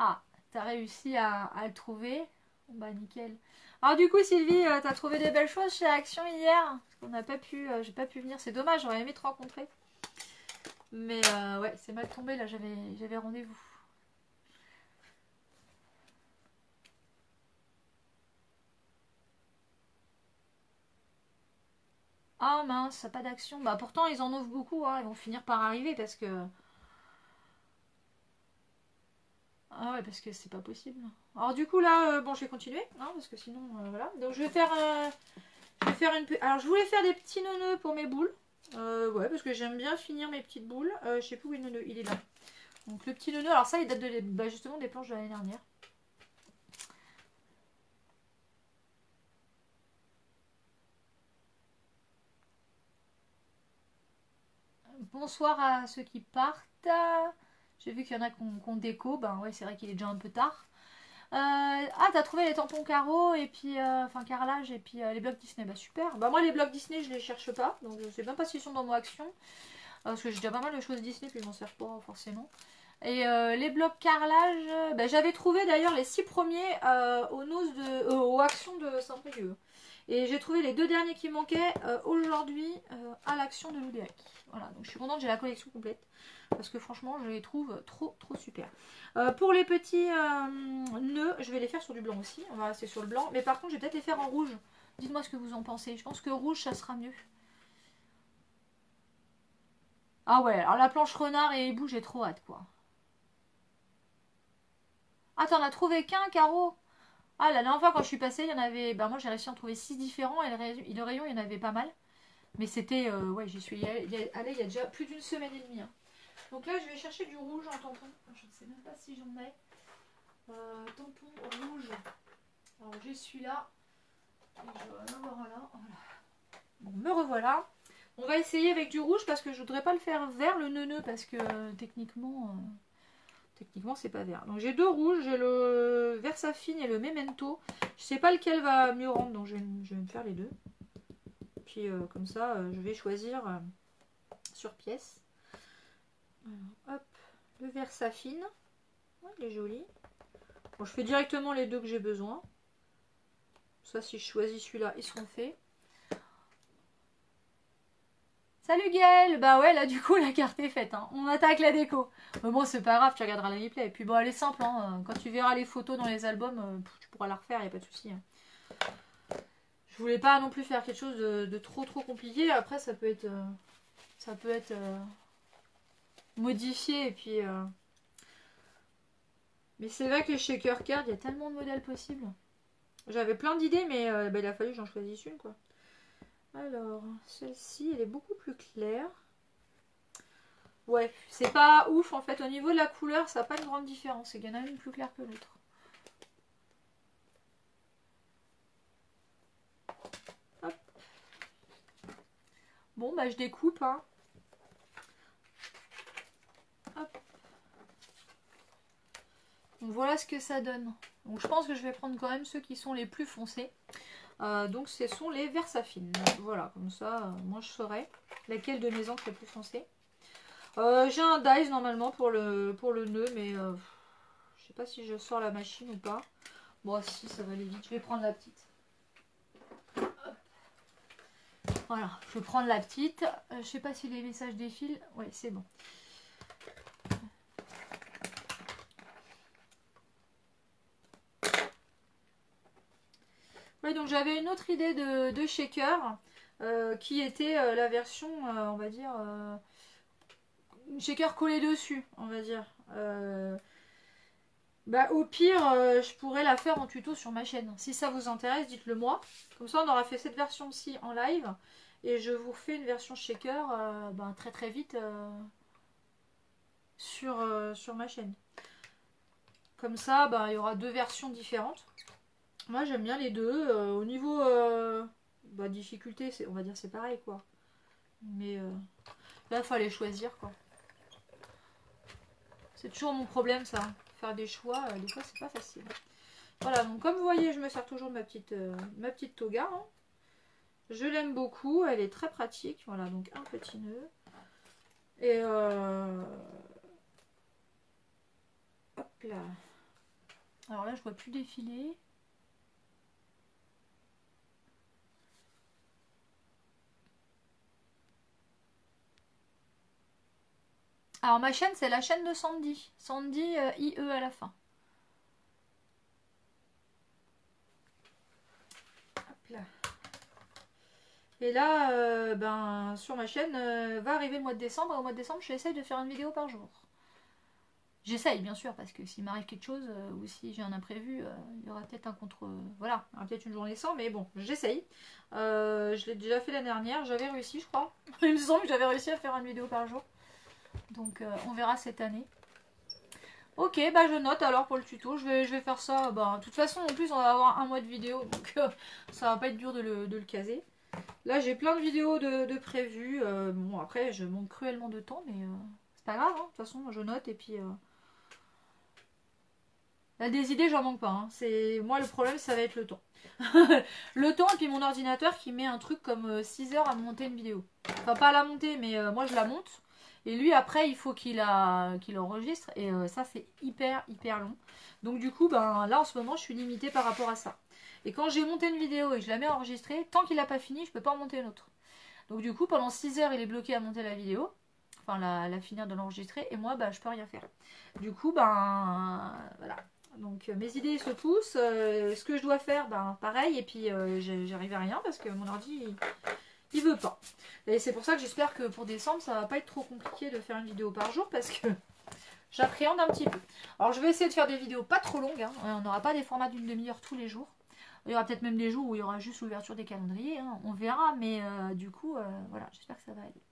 Ah, t'as réussi à le trouver. Bah nickel. Alors du coup Sylvie, t'as trouvé des belles choses chez Action hier? Parce qu'on n'a pas pu, j'ai pas pu venir, c'est dommage, j'aurais aimé te rencontrer. Mais ouais, c'est mal tombé là, j'avais rendez-vous. Ah mince, ça pas d'action. Bah pourtant ils en ouvrent beaucoup, hein. Ils vont finir par arriver parce que... Ah ouais, parce que c'est pas possible. Alors du coup là, bon je vais continuer, hein, parce que sinon, voilà. Donc je vais faire, Alors je voulais faire des petits nœuds pour mes boules. Ouais, parce que j'aime bien finir mes petites boules. Je sais plus où est le nœud, il est là. Donc le petit nœud, alors ça il date bah, justement des planches de l'année dernière. Bonsoir à ceux qui partent. J'ai vu qu'il y en a qu'on déco. Ben ouais, c'est vrai qu'il est déjà un peu tard. Ah, t'as trouvé les tampons carreaux et puis, enfin carrelage et puis les blocs Disney. Bah super. Bah moi les blocs Disney je les cherche pas. Donc je sais même pas s'ils sont dans mon action. Parce que j'ai déjà pas mal de choses Disney puis je m'en sers pas forcément. Et les blocs carrelage, bah, j'avais trouvé d'ailleurs les 6 premiers aux actions de Saint-Brieuc. Et j'ai trouvé les 2 derniers qui manquaient aujourd'hui à l'action de l'Oudéac. Voilà, donc je suis contente, j'ai la collection complète. Parce que franchement, je les trouve trop super. Pour les petits nœuds, je vais les faire sur du blanc aussi. On va rester sur le blanc. Mais par contre, je vais peut-être les faire en rouge. Dites-moi ce que vous en pensez. Je pense que rouge, ça sera mieux. Ah ouais, alors la planche renard et hibou, j'ai trop hâte quoi. Ah, t'en as trouvé qu'un, Caro? Ah, la dernière fois quand je suis passée, il y en avait. Bah, moi j'ai réussi à en trouver 6 différents et le rayon, il y en avait pas mal. Mais c'était. Ouais, j'y suis allée il y a déjà plus d'une semaine et demie, hein. Donc là, je vais chercher du rouge en tampon. Je ne sais même pas si j'en ai. Tampon rouge. Alors j'ai celui-là. Et je vais en avoir un là. Voilà. Bon, me revoilà. On va essayer avec du rouge parce que je voudrais pas le faire vert le nœud parce que techniquement. Techniquement, c'est pas vert. Donc j'ai 2 rouges, j'ai le Versafine et le Memento. Je sais pas lequel va mieux rendre, donc je vais me faire les deux. Puis comme ça, je vais choisir sur pièce. Alors, hop, le Versafine. Ouais, il est joli. Bon, je fais directement les 2 que j'ai besoin. Ça, si je choisis celui-là, ils seront faits. Salut Gaël. Bah ouais, là du coup la carte est faite, hein. On attaque la déco. Mais bon, c'est pas grave, tu regarderas la replay. Et puis bon, elle est simple, hein. Quand tu verras les photos dans les albums, tu pourras la refaire, y a pas de souci, hein. Je voulais pas non plus faire quelque chose de trop compliqué. Après, ça peut être modifié. Et puis, mais c'est vrai que chez Shaker Card, il y a tellement de modèles possibles. J'avais plein d'idées, mais bah, il a fallu que j'en choisisse une, quoi. Alors, celle-ci, elle est beaucoup plus claire. Ouais, c'est pas ouf en fait. Au niveau de la couleur, ça n'a pas une grande différence. Il y en a une plus claire que l'autre. Hop. Bon, bah je découpe, hein. Hop. Donc voilà ce que ça donne. Donc je pense que je vais prendre quand même ceux qui sont les plus foncés. Donc ce sont les Versafine. Voilà, comme ça, moi je saurai laquelle de mes encres est plus foncée. J'ai un dice normalement pour le nœud, mais je sais pas si je sors la machine ou pas. Bon, si, ça va aller vite. Je vais prendre la petite. Hop. Voilà, je vais prendre la petite. Je sais pas si les messages défilent. Ouais, c'est bon. Oui, donc j'avais une autre idée de shaker qui était la version, on va dire, shaker collé dessus, on va dire. Bah, au pire, je pourrais la faire en tuto sur ma chaîne. Si ça vous intéresse, dites-le moi. Comme ça, on aura fait cette version-ci en live. Et je vous refais une version shaker ben, très vite sur ma chaîne. Comme ça, ben, il y aura 2 versions différentes. Moi, j'aime bien les deux. Au niveau bah, difficulté, on va dire c'est pareil, quoi. Mais là, il fallait choisir, quoi. C'est toujours mon problème, ça. Faire des choix, des fois, c'est pas facile. Voilà, donc comme vous voyez, je me sers toujours de ma petite toga, hein. Je l'aime beaucoup, elle est très pratique. Voilà, donc un petit nœud. Et hop là. Alors là, je vois plus défiler. Alors ma chaîne, c'est la chaîne de Sandy. Sandy, IE à la fin. Hop là. Et là, ben, sur ma chaîne, va arriver le mois de décembre. Et au mois de décembre, j'essaye de faire une vidéo par jour. J'essaye, bien sûr, parce que s'il m'arrive quelque chose, ou si j'ai un imprévu, il y aura peut-être un contre... voilà, il y aura peut-être une journée sans, mais bon, j'essaye. Je l'ai déjà fait l'année dernière, j'avais réussi, je crois. Il me semble que j'avais réussi à faire une vidéo par jour. Donc, on verra cette année. Ok, bah je note alors pour le tuto, je vais faire ça. Bah, de toute façon, en plus, on va avoir un mois de vidéo, donc ça va pas être dur de le caser. Là, j'ai plein de vidéos de prévues. Bon, après, je manque cruellement de temps, mais c'est pas grave, hein. De toute façon, je note et puis... Là, des idées, j'en manque pas. Hein. Moi, le problème, ça va être le temps. Le temps et puis mon ordinateur qui met un truc comme 6 heures à monter une vidéo. Enfin, pas à la monter, mais moi, je la monte. Et lui, après, il faut qu'il enregistre. Et ça, c'est hyper, hyper long. Donc, du coup, ben, là, en ce moment, je suis limitée par rapport à ça. Et quand j'ai monté une vidéo et que je la mets enregistrée, tant qu'il n'a pas fini, je peux pas en monter une autre. Donc, du coup, pendant 6 heures, il est bloqué à monter la vidéo. Enfin, la finir de l'enregistrer. Et moi, bah, je peux rien faire. Du coup, ben, voilà. Donc mes idées se poussent, ce que je dois faire, ben pareil, et puis j'arrive à rien parce que mon ordi il veut pas. Et c'est pour ça que j'espère que pour décembre ça va pas être trop compliqué de faire une vidéo par jour parce que j'appréhende un petit peu. Alors je vais essayer de faire des vidéos pas trop longues, hein. On n'aura pas des formats d'une demi-heure tous les jours. Il y aura peut-être même des jours où il y aura juste l'ouverture des calendriers, hein. On verra, mais du coup voilà, j'espère que ça va aller.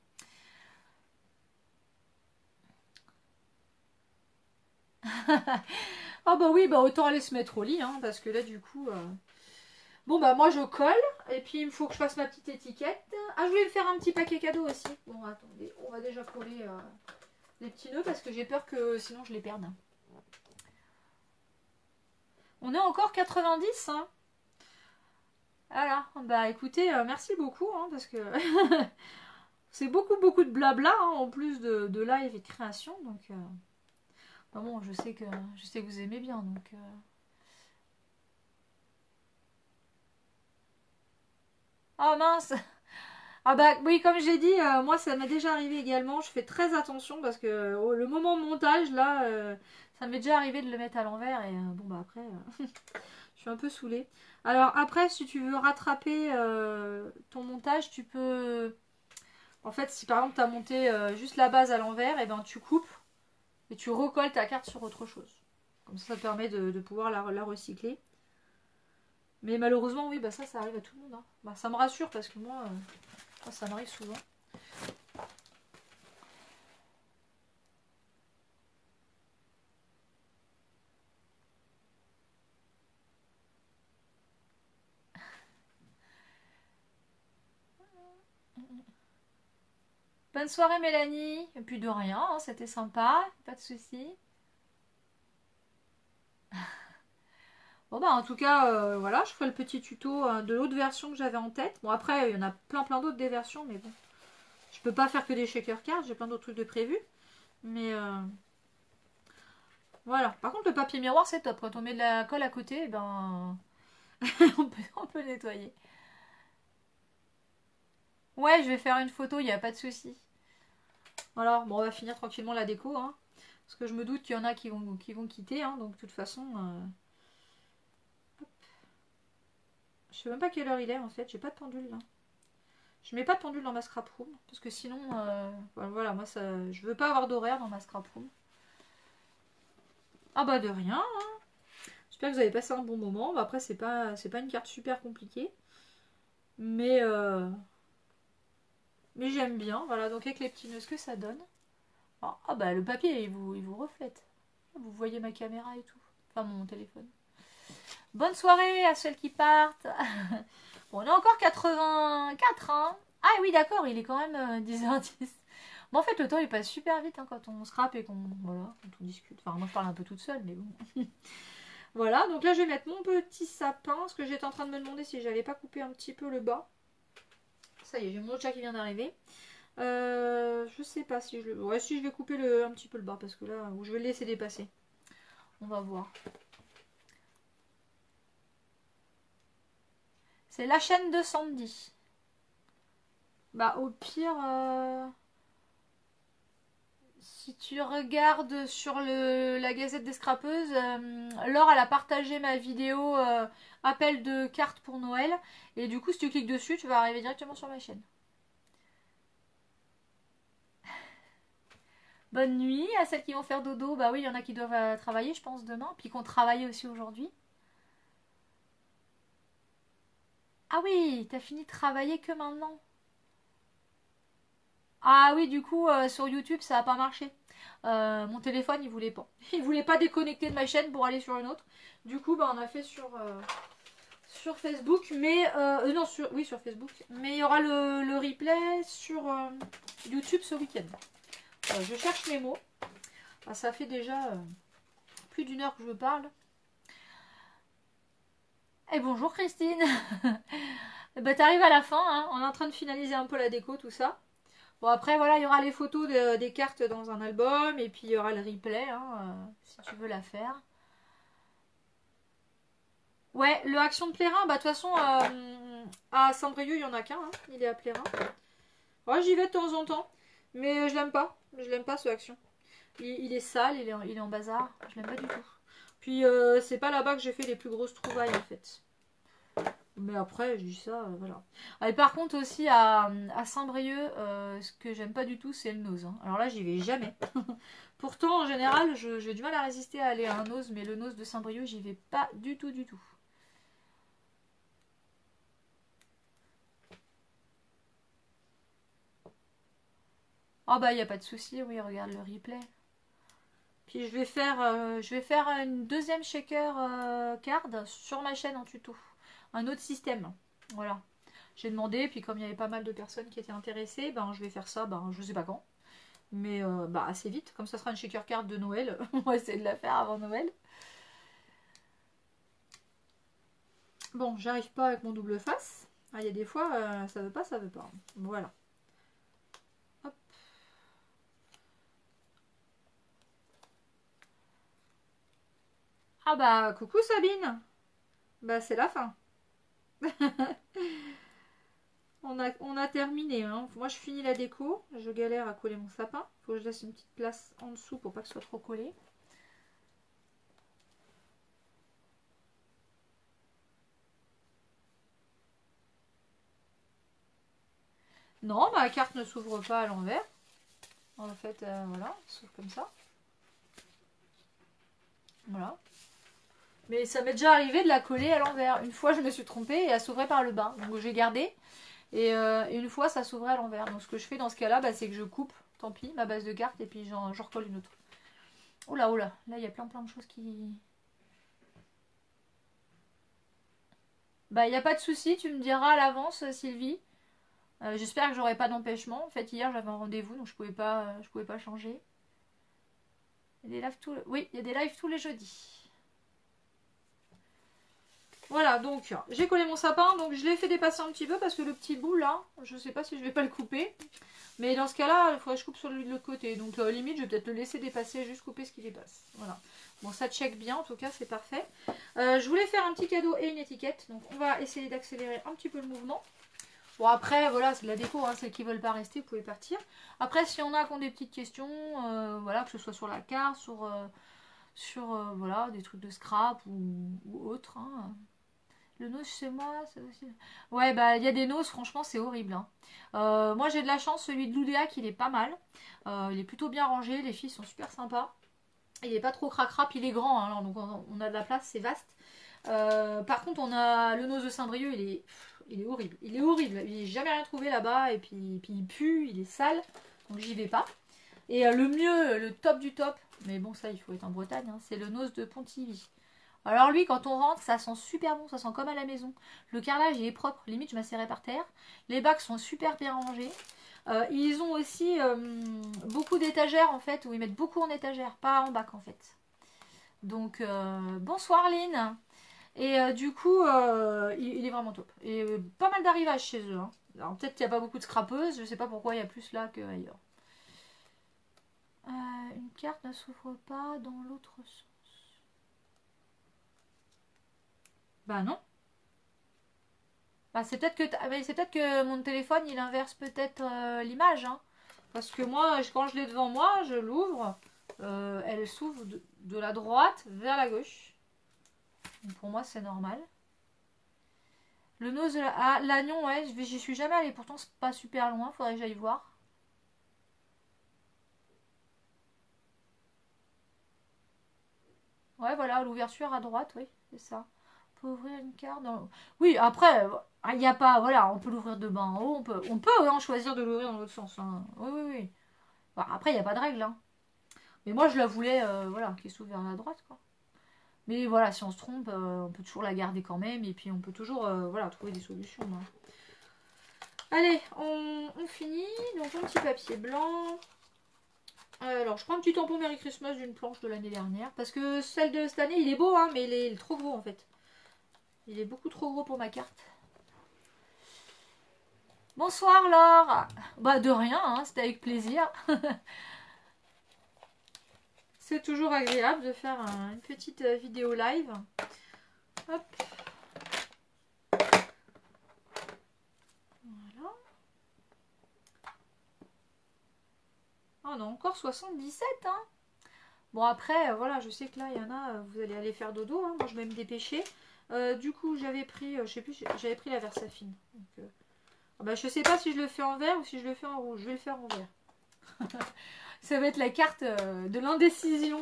Ah bah oui, bah autant aller se mettre au lit, hein, parce que là du coup... Bon bah moi je colle, et puis il me faut que je fasse ma petite étiquette. Ah, je voulais me faire un petit paquet cadeau aussi. Bon attendez, on va déjà coller les petits nœuds parce que j'ai peur que sinon je les perde. On est encore 90, hein. Voilà, bah écoutez, merci beaucoup, hein, parce que c'est beaucoup beaucoup de blabla, hein, en plus de live et de création, donc... Bah bon, je sais que vous aimez bien, donc... Ah mince. Ah bah oui, comme j'ai dit, moi ça m'est déjà arrivé également. Je fais très attention parce que le moment de montage, là, ça m'est déjà arrivé de le mettre à l'envers et bon bah après, je suis un peu saoulée. Alors après, si tu veux rattraper ton montage, tu peux... En fait, si par exemple tu as monté juste la base à l'envers, et ben tu coupes et tu recolles ta carte sur autre chose. Comme ça te permet de pouvoir la recycler. Mais malheureusement, oui, bah ça arrive à tout le monde, hein. Bah, ça me rassure parce que moi ça m'arrive souvent. Bonne soirée Mélanie. Et puis de rien, hein, c'était sympa, pas de soucis. Bon bah en tout cas, voilà, je ferai le petit tuto de l'autre version que j'avais en tête. Bon après, il y en a plein d'autres des versions, mais bon. Je peux pas faire que des shaker cards, j'ai plein d'autres trucs de prévu. Mais voilà. Par contre, le papier miroir, c'est top. Quand on met de la colle à côté, eh ben on peut nettoyer. Ouais, je vais faire une photo, il n'y a pas de souci. Voilà, bon, on va finir tranquillement la déco, hein. Parce que je me doute qu'il y en a qui vont quitter, hein, donc de toute façon... Je sais même pas quelle heure il est en fait, j'ai pas de pendule là. Je mets pas de pendule dans ma scrap room parce que sinon, voilà, moi ça, je veux pas avoir d'horaire dans ma scrap room. Ah bah de rien, hein. J'espère que vous avez passé un bon moment. Bah, après c'est pas une carte super compliquée, mais mais j'aime bien. Voilà, donc avec les petits nœuds, ce que ça donne. Ah bah le papier il vous reflète. Vous voyez ma caméra et tout. Enfin mon téléphone. Bonne soirée à celles qui partent. Bon, on est encore 84, hein. Ah oui, d'accord, il est quand même 10h10. Bon, en fait, le temps, il passe super vite, hein, quand on scrape et voilà, quand on discute. Enfin, moi, je parle un peu toute seule, mais bon. Voilà, donc là, je vais mettre mon petit sapin, parce que j'étais en train de me demander si j'allais pas couper un petit peu le bas. Ça y est, j'ai mon autre chat qui vient d'arriver. Je sais pas si je le... Ouais, si je vais couper un petit peu le bas, parce que là, ou je vais le laisser dépasser. On va voir. C'est la chaîne de Sandy. Bah, au pire... Si tu regardes sur la Gazette des Scrapeuses, Laure elle a partagé ma vidéo appel de cartes pour Noël. Et du coup, si tu cliques dessus, tu vas arriver directement sur ma chaîne. Bonne nuit à celles qui vont faire dodo. Bah oui, il y en a qui doivent travailler, je pense, demain. Puis qui ont travaillé aussi aujourd'hui. Ah oui, t'as fini de travailler que maintenant. Ah oui, du coup, sur YouTube, ça n'a pas marché. Mon téléphone, il voulait pas. Il voulait pas déconnecter de ma chaîne pour aller sur une autre. Du coup, bah, on a fait sur Facebook, mais non, oui, sur Facebook. Mais il y aura le replay sur YouTube ce week-end. Je cherche mes mots. Ah, ça fait déjà plus d'une heure que je parle. Et bonjour Christine. Bah t'arrives à la fin, hein. On est en train de finaliser un peu la déco, tout ça. Bon après voilà, il y aura les photos des cartes dans un album et puis il y aura le replay, hein, si tu veux la faire. Ouais, le Action de Plérin, bah de toute façon à Saint-Brieuc il y en a qu'un, hein. Il est à Plérin. Ouais, j'y vais de temps en temps, mais je l'aime pas. Je l'aime pas ce Action. Il est sale, il est en bazar. Je l'aime pas du tout. Puis c'est pas là-bas que j'ai fait les plus grosses trouvailles en fait. Mais après, je dis ça, voilà. Ah, et par contre aussi à Saint-Brieuc, ce que j'aime pas du tout, c'est le nose, hein. Alors là, j'y vais jamais. Pourtant, en général, j'ai du mal à résister à aller à un nose, mais le nose de Saint-Brieuc, j'y vais pas du tout, du tout. Ah bah, y a pas de souci, oui, regarde le replay. Puis je vais faire une deuxième shaker card sur ma chaîne en tuto. Un autre système. Voilà. J'ai demandé, puis comme il y avait pas mal de personnes qui étaient intéressées, ben je vais faire ça, ben je sais pas quand. Mais bah assez vite, comme ça sera une shaker card de Noël. On va essayer de la faire avant Noël. Bon, j'arrive pas avec mon double face. Ah, il y a des fois, ça veut pas, ça veut pas. Voilà. Hop. Ah bah, coucou Sabine. Bah, c'est la fin. On a terminé, hein. Moi, je finis la déco. Je galère à coller mon sapin. Faut que je laisse une petite place en dessous pour pas que ce soit trop collé. Non, ma carte ne s'ouvre pas à l'envers. En fait, voilà, sauf comme ça. Voilà. Mais ça m'est déjà arrivé de la coller à l'envers. Une fois, je me suis trompée et elle s'ouvrait par le bas. Donc j'ai gardé. Et une fois, ça s'ouvrait à l'envers. Donc ce que je fais dans ce cas-là, bah, c'est que je coupe, tant pis, ma base de carte et puis j'en recolle une autre. Oh là, là, il y a plein de choses qui... Bah, il n'y a pas de souci, tu me diras à l'avance, Sylvie. J'espère que j'aurai pas d'empêchement. En fait, hier, j'avais un rendez-vous, donc je pouvais pas changer. Il y a des lives Oui, il y a des lives tous les jeudis. Voilà, donc j'ai collé mon sapin, donc je l'ai fait dépasser un petit peu parce que le petit bout là, je sais pas si je vais pas le couper. Mais dans ce cas-là, il faudrait que je coupe sur lui de l'autre côté. Donc limite, je vais peut-être le laisser dépasser, juste couper ce qui dépasse. Voilà. Bon, ça check bien, en tout cas, c'est parfait. Je voulais faire un petit cadeau et une étiquette. Donc on va essayer d'accélérer un petit peu le mouvement. Bon, après, voilà, c'est de la déco, hein, celles qui veulent pas rester, vous pouvez partir. Après, si on a qui ont des petites questions, voilà, que ce soit sur la carte, sur voilà, des trucs de scrap ou autre, hein. Le nose chez moi, c'est aussi... Ouais, bah il y a des noses, franchement, c'est horrible, hein. Moi, j'ai de la chance, celui de l'Oudéac, il est pas mal. Il est plutôt bien rangé, les filles sont super sympas. Il est pas trop cracrap, il est grand, hein, donc on a de la place, c'est vaste. Par contre, on a le nose de Saint-Brieuc, il est horrible. Il est horrible, il n'est jamais rien trouvé là-bas, et puis il pue, il est sale, donc j'y vais pas. Et le mieux, le top du top, mais bon, ça, il faut être en Bretagne, hein, c'est le nose de Pontivy. Alors lui, quand on rentre, ça sent super bon, ça sent comme à la maison. Le carrelage, il est propre, limite je m'asserrais par terre. Les bacs sont super bien rangés. Ils ont aussi beaucoup d'étagères en fait, où ils mettent beaucoup en étagère, pas en bac en fait. Donc bonsoir Lynn. Et du coup, il est vraiment top. Et pas mal d'arrivages chez eux, hein. Alors peut-être qu'il n'y a pas beaucoup de scrapeuses, je sais pas pourquoi il y a plus là qu'ailleurs. Une carte ne s'ouvre pas dans l'autre sens. Bah non. Bah, c'est peut-être que mon téléphone il inverse peut-être l'image, hein. Parce que moi, quand je l'ai devant moi, je l'ouvre. Elle s'ouvre de la droite vers la gauche. Donc pour moi, c'est normal. Le nose de l'agnon, ouais, j'y suis jamais allée. Pourtant, c'est pas super loin. Faudrait que j'aille voir. Ouais, voilà, l'ouverture à droite, oui, c'est ça. On peut ouvrir une carte. Oui, après, il n'y a pas. Voilà, on peut l'ouvrir de bas en haut. On peut hein, choisir de l'ouvrir dans l'autre sens. Hein. Oui, oui, oui. Bon, après, il n'y a pas de règle. Hein. Mais moi, je la voulais, voilà, qui s'ouvre vers la droite, quoi. Mais voilà, si on se trompe, on peut toujours la garder quand même. Et puis, on peut toujours, voilà, trouver des solutions. Hein. Allez, on finit. Donc, un petit papier blanc. Alors, je prends un petit tampon Merry Christmas d'une planche de l'année dernière. Parce que celle de cette année, il est beau, hein, mais il est trop gros, en fait. Il est beaucoup trop gros pour ma carte. Bonsoir Laure. Bah de rien, hein, c'était avec plaisir. C'est toujours agréable de faire une petite vidéo live. Hop. Voilà. Oh, on a encore 77, hein. Bon après, voilà, je sais que là, il y en a, vous allez aller faire dodo, hein. Moi je vais me dépêcher. Du coup, j'avais pris, je sais plus, j'avais pris la Versafine. Donc, bah, je sais pas si je le fais en vert ou si je le fais en rouge. Je vais le faire en vert. Ça va être la carte de l'indécision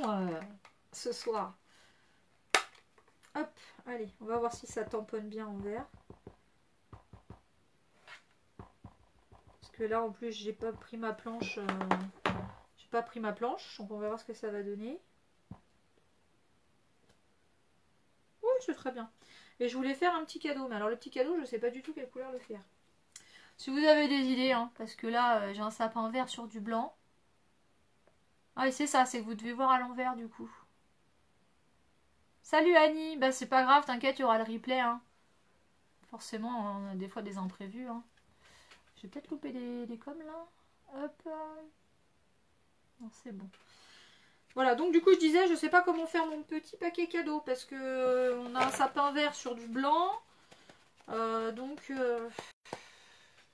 ce soir. Hop, allez, on va voir si ça tamponne bien en vert. Parce que là, en plus, j'ai pas pris ma planche. J'ai pas pris ma planche, donc on va voir ce que ça va donner. Oui, c'est très bien. Et je voulais faire un petit cadeau, mais alors le petit cadeau, je sais pas du tout quelle couleur le faire. Si vous avez des idées, hein, parce que là, j'ai un sapin vert sur du blanc. Ah, et c'est ça, c'est que vous devez voir à l'envers du coup. Salut Annie, bah c'est pas grave, t'inquiète, il y aura le replay. Hein. Forcément, on a des fois des imprévus. Hein. J'ai peut-être loupé des coms là. Hop. Non, c'est bon. Voilà, donc du coup je disais, je sais pas comment faire mon petit paquet cadeau parce que on a un sapin vert sur du blanc. Donc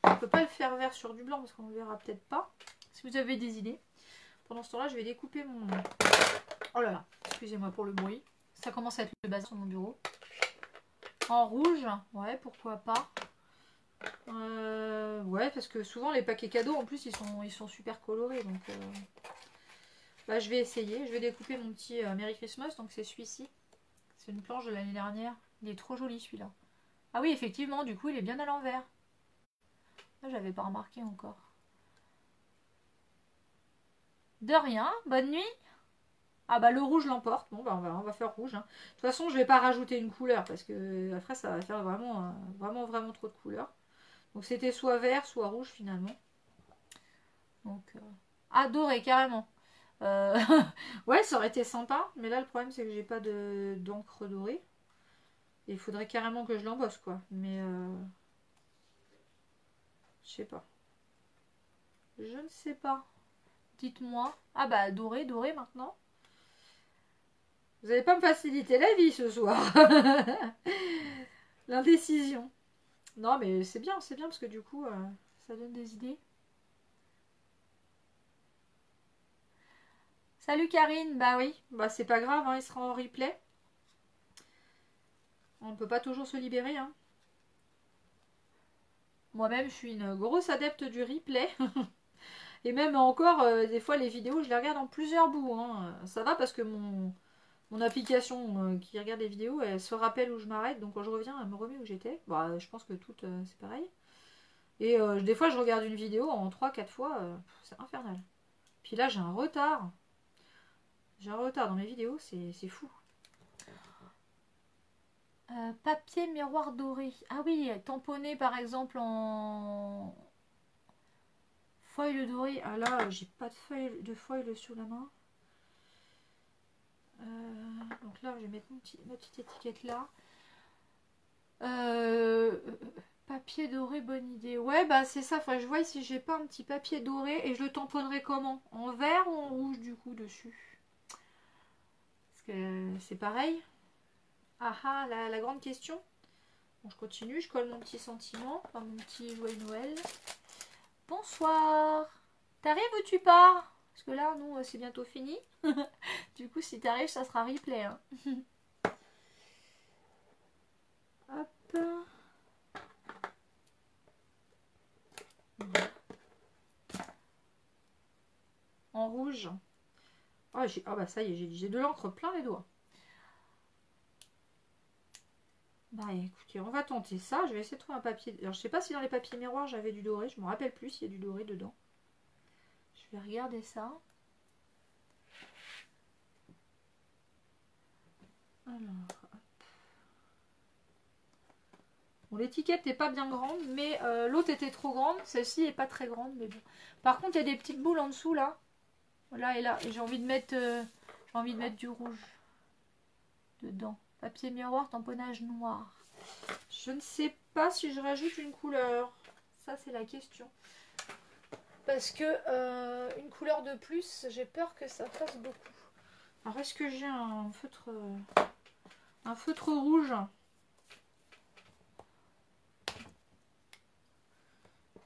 on peut pas le faire vert sur du blanc parce qu'on ne verra peut-être pas. Si vous avez des idées. Pendant ce temps-là, je vais découper mon... Oh là là, excusez-moi pour le bruit. Ça commence à être le bazar sur mon bureau. En rouge, ouais, pourquoi pas. Ouais, parce que souvent les paquets cadeaux, en plus, ils sont super colorés. Donc, bah, je vais essayer. Je vais découper mon petit Merry Christmas. Donc, c'est celui-ci. C'est une planche de l'année dernière. Il est trop joli, celui-là. Ah oui, effectivement, du coup, il est bien à l'envers. Là, j'avais pas remarqué encore. De rien. Bonne nuit. Ah bah le rouge l'emporte. Bon bah on va faire rouge. Hein. De toute façon je vais pas rajouter une couleur parce que après ça va faire vraiment vraiment trop de couleurs. Donc c'était soit vert soit rouge finalement. Donc adoré carrément. Ouais ça aurait été sympa. Mais là le problème c'est que j'ai pas d'encre dorée. Et il faudrait carrément que je l'embosse quoi. Mais je sais pas. Je ne sais pas. Dites-moi. Ah bah doré maintenant. Vous n'allez pas me faciliter la vie ce soir. L'indécision. Non, mais c'est bien parce que du coup, ça donne des idées. Salut Karine, bah oui, bah c'est pas grave, hein, il sera en replay. On peut pas toujours se libérer. Hein. Moi-même, je suis une grosse adepte du replay. Et même encore, des fois, les vidéos, je les regarde en plusieurs bouts. Hein. Ça va parce que mon application qui regarde les vidéos, elle se rappelle où je m'arrête. Donc quand je reviens, elle me remet où j'étais. Bah, je pense que toutes, c'est pareil. Et des fois, je regarde une vidéo en 3-4 fois. C'est infernal. Puis là, j'ai un retard. J'ai un retard dans mes vidéos, c'est fou. Papier miroir doré. Ah oui, tamponné par exemple en foil doré. Ah là, j'ai pas de foil sur la main. Donc là, je vais mettre ma petite étiquette là. Papier doré, bonne idée. Ouais, bah c'est ça. Enfin, je vois si j'ai pas un petit papier doré et je le tamponnerai comment? En vert ou en rouge du coup dessus? Parce que c'est pareil. Ah ah, la grande question. Bon, je continue, je colle mon petit sentiment, enfin mon petit joyeux Noël. Bonsoir. T'arrives ou tu pars? Parce que là, nous, c'est bientôt fini. Du coup, si t'arrives, ça sera replay. Hein. Hop. En rouge. Oh, ah bah ça y est, j'ai de l'encre plein les doigts. Bah écoutez, on va tenter ça. Je vais essayer de trouver un papier. Alors je sais pas si dans les papiers miroirs j'avais du doré. Je me rappelle plus s'il y a du doré dedans. Je vais regarder ça. Alors, bon, l'étiquette n'est pas bien grande, mais l'autre était trop grande. Celle-ci est pas très grande, mais bon. Par contre, il y a des petites boules en dessous là. Là et là. Et j'ai envie de mettre du rouge dedans. Papier miroir, tamponnage noir. Je ne sais pas si je rajoute une couleur. Ça, c'est la question. Parce que une couleur de plus, j'ai peur que ça fasse beaucoup. Alors, est-ce que j'ai un feutre rouge?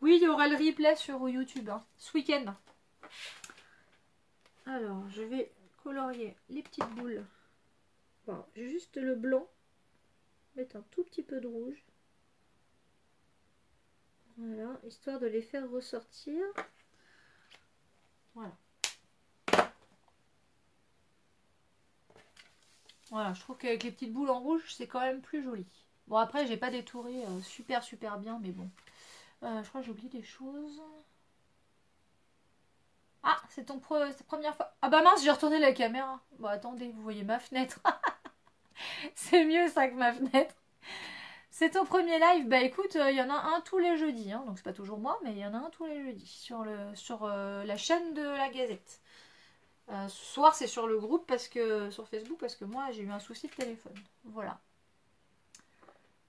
Oui, il y aura le replay sur YouTube hein, ce week-end. Alors, je vais colorier les petites boules. Bon, juste le blanc. Mettre un tout petit peu de rouge. Voilà, histoire de les faire ressortir. Voilà. Voilà, je trouve qu'avec les petites boules en rouge, c'est quand même plus joli. Bon, après, j'ai pas détouré super bien, mais bon. Je crois que j'oublie des choses. Ah, c'est ta première fois. Ah bah mince, j'ai retourné la caméra. Bon, attendez, vous voyez ma fenêtre. C'est mieux ça que ma fenêtre. C'est ton premier live. Bah écoute, il y en a un tous les jeudis. Hein, donc c'est pas toujours moi, mais il y en a un tous les jeudis sur la chaîne de la Gazette. Ce soir, c'est sur le groupe sur Facebook parce que moi j'ai eu un souci de téléphone. Voilà.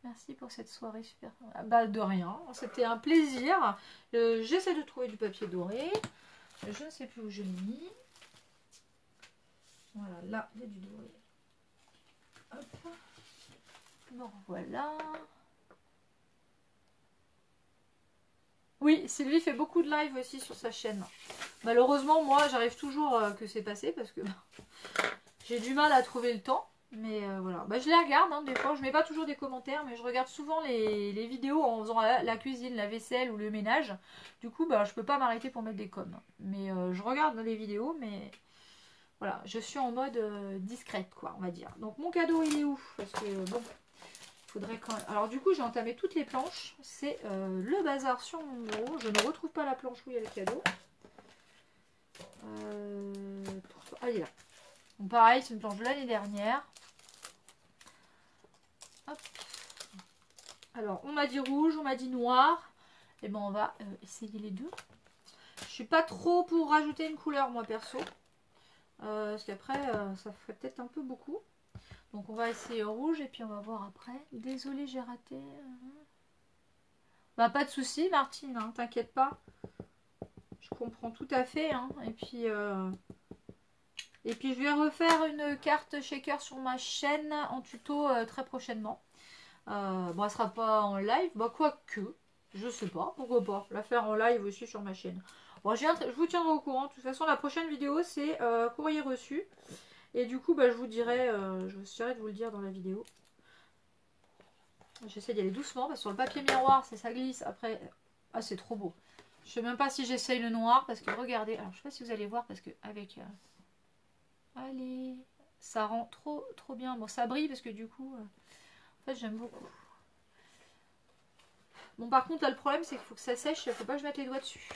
Merci pour cette soirée super. Ah bah de rien, c'était un plaisir. J'essaie de trouver du papier doré. Je ne sais plus où je l'ai mis. Voilà, là il y a du doré. Hop. Bon voilà. Oui, Sylvie fait beaucoup de live aussi sur sa chaîne. Malheureusement, moi, j'arrive toujours que c'est passé parce que j'ai du mal à trouver le temps. Mais voilà, bah, je les regarde hein, des fois. Je mets pas toujours des commentaires, mais je regarde souvent les vidéos en faisant la cuisine, la vaisselle ou le ménage. Du coup, bah, je peux pas m'arrêter pour mettre des coms. Mais je regarde les vidéos, mais voilà, je suis en mode discrète, quoi, on va dire. Donc mon cadeau, il est où? Parce que bon, faudrait quand même... Alors du coup, j'ai entamé toutes les planches. C'est le bazar sur mon bureau. Je ne retrouve pas la planche où il y a le cadeau. Ah, il est là. Donc pareil, c'est une planche de l'année dernière. Hop. Alors, on m'a dit rouge, on m'a dit noir. Et ben on va essayer les deux. Je suis pas trop pour rajouter une couleur, moi, perso. Parce qu'après, ça ferait peut-être un peu beaucoup. Donc, on va essayer rouge et puis on va voir après. Désolée, j'ai raté. Bah, pas de souci, Martine, hein, t'inquiète pas. Je comprends tout à fait. Hein. Et puis, je vais refaire une carte shaker sur ma chaîne en tuto très prochainement. Bon, elle sera pas en live, bah quoique, je sais pas, pourquoi pas, la faire en live aussi sur ma chaîne. Bon, je vous tiendrai au courant. De toute façon, la prochaine vidéo, c'est courrier reçu. Et du coup, bah, je vous dirai, je essaierai de vous le dire dans la vidéo. J'essaie d'y aller doucement, parce que sur le papier miroir, ça glisse. Après, ah, c'est trop beau. Je sais même pas si j'essaye le noir, parce que regardez, alors je sais pas si vous allez voir, parce que avec... allez, ça rend trop bien. Bon, ça brille, parce que du coup, en fait, j'aime beaucoup. Bon, par contre, là, le problème, c'est qu'il faut que ça sèche. Il faut pas que je mette les doigts dessus.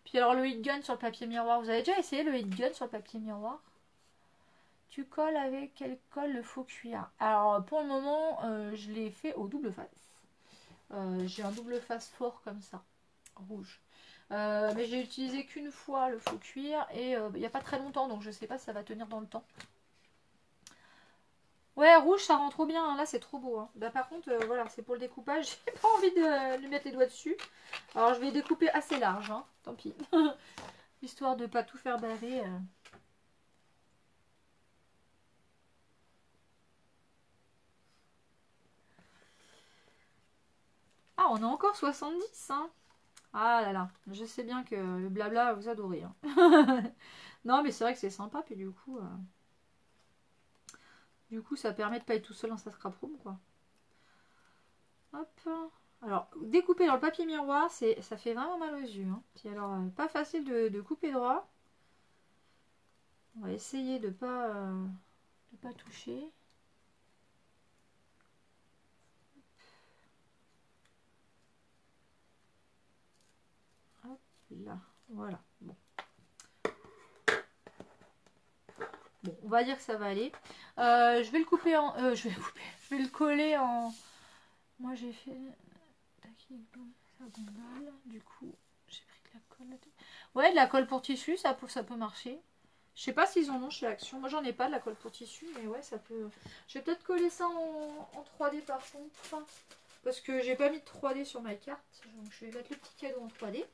Puis alors, le heat gun sur le papier miroir. Vous avez déjà essayé le heat gun sur le papier miroir? Tu colles avec quelle colle le faux cuir? Alors, pour le moment, je l'ai fait au double face. J'ai un double face fort comme ça, rouge. Mais j'ai utilisé qu'une fois le faux cuir et il n'y a pas très longtemps, donc je sais pas si ça va tenir dans le temps. Ouais, rouge, ça rend trop bien. Hein. Là, c'est trop beau. Hein. Bah, par contre, voilà, c'est pour le découpage. J'ai pas envie de lui mettre les doigts dessus. Alors, je vais découper assez large. Hein. Tant pis. Histoire de pas tout faire baver. Ah, on a encore 70. Hein. Ah là là, je sais bien que le blabla, vous adorez. Hein. Non, mais c'est vrai que c'est sympa, puis du coup, ça permet de pas être tout seul dans sa scrap room, quoi. Hop. Alors, découper dans le papier miroir, ça fait vraiment mal aux yeux. Hein. Puis alors, pas facile de couper droit. On va essayer de pas toucher. Hop là, voilà. Bon. Bon, on va dire que ça va aller. Je vais le couper en... je vais le couper. Je vais le coller en... Moi, j'ai fait... Ça gondole. Du coup, j'ai pris de la colle. Ouais, de la colle pour tissu, ça peut marcher. Je sais pas s'ils en ont chez Action. Moi, j'en ai pas de la colle pour tissu, mais ouais, ça peut... Je vais peut-être coller ça en 3D par contre. Parce que j'ai pas mis de 3D sur ma carte. Donc, je vais mettre le petit cadeau en 3D.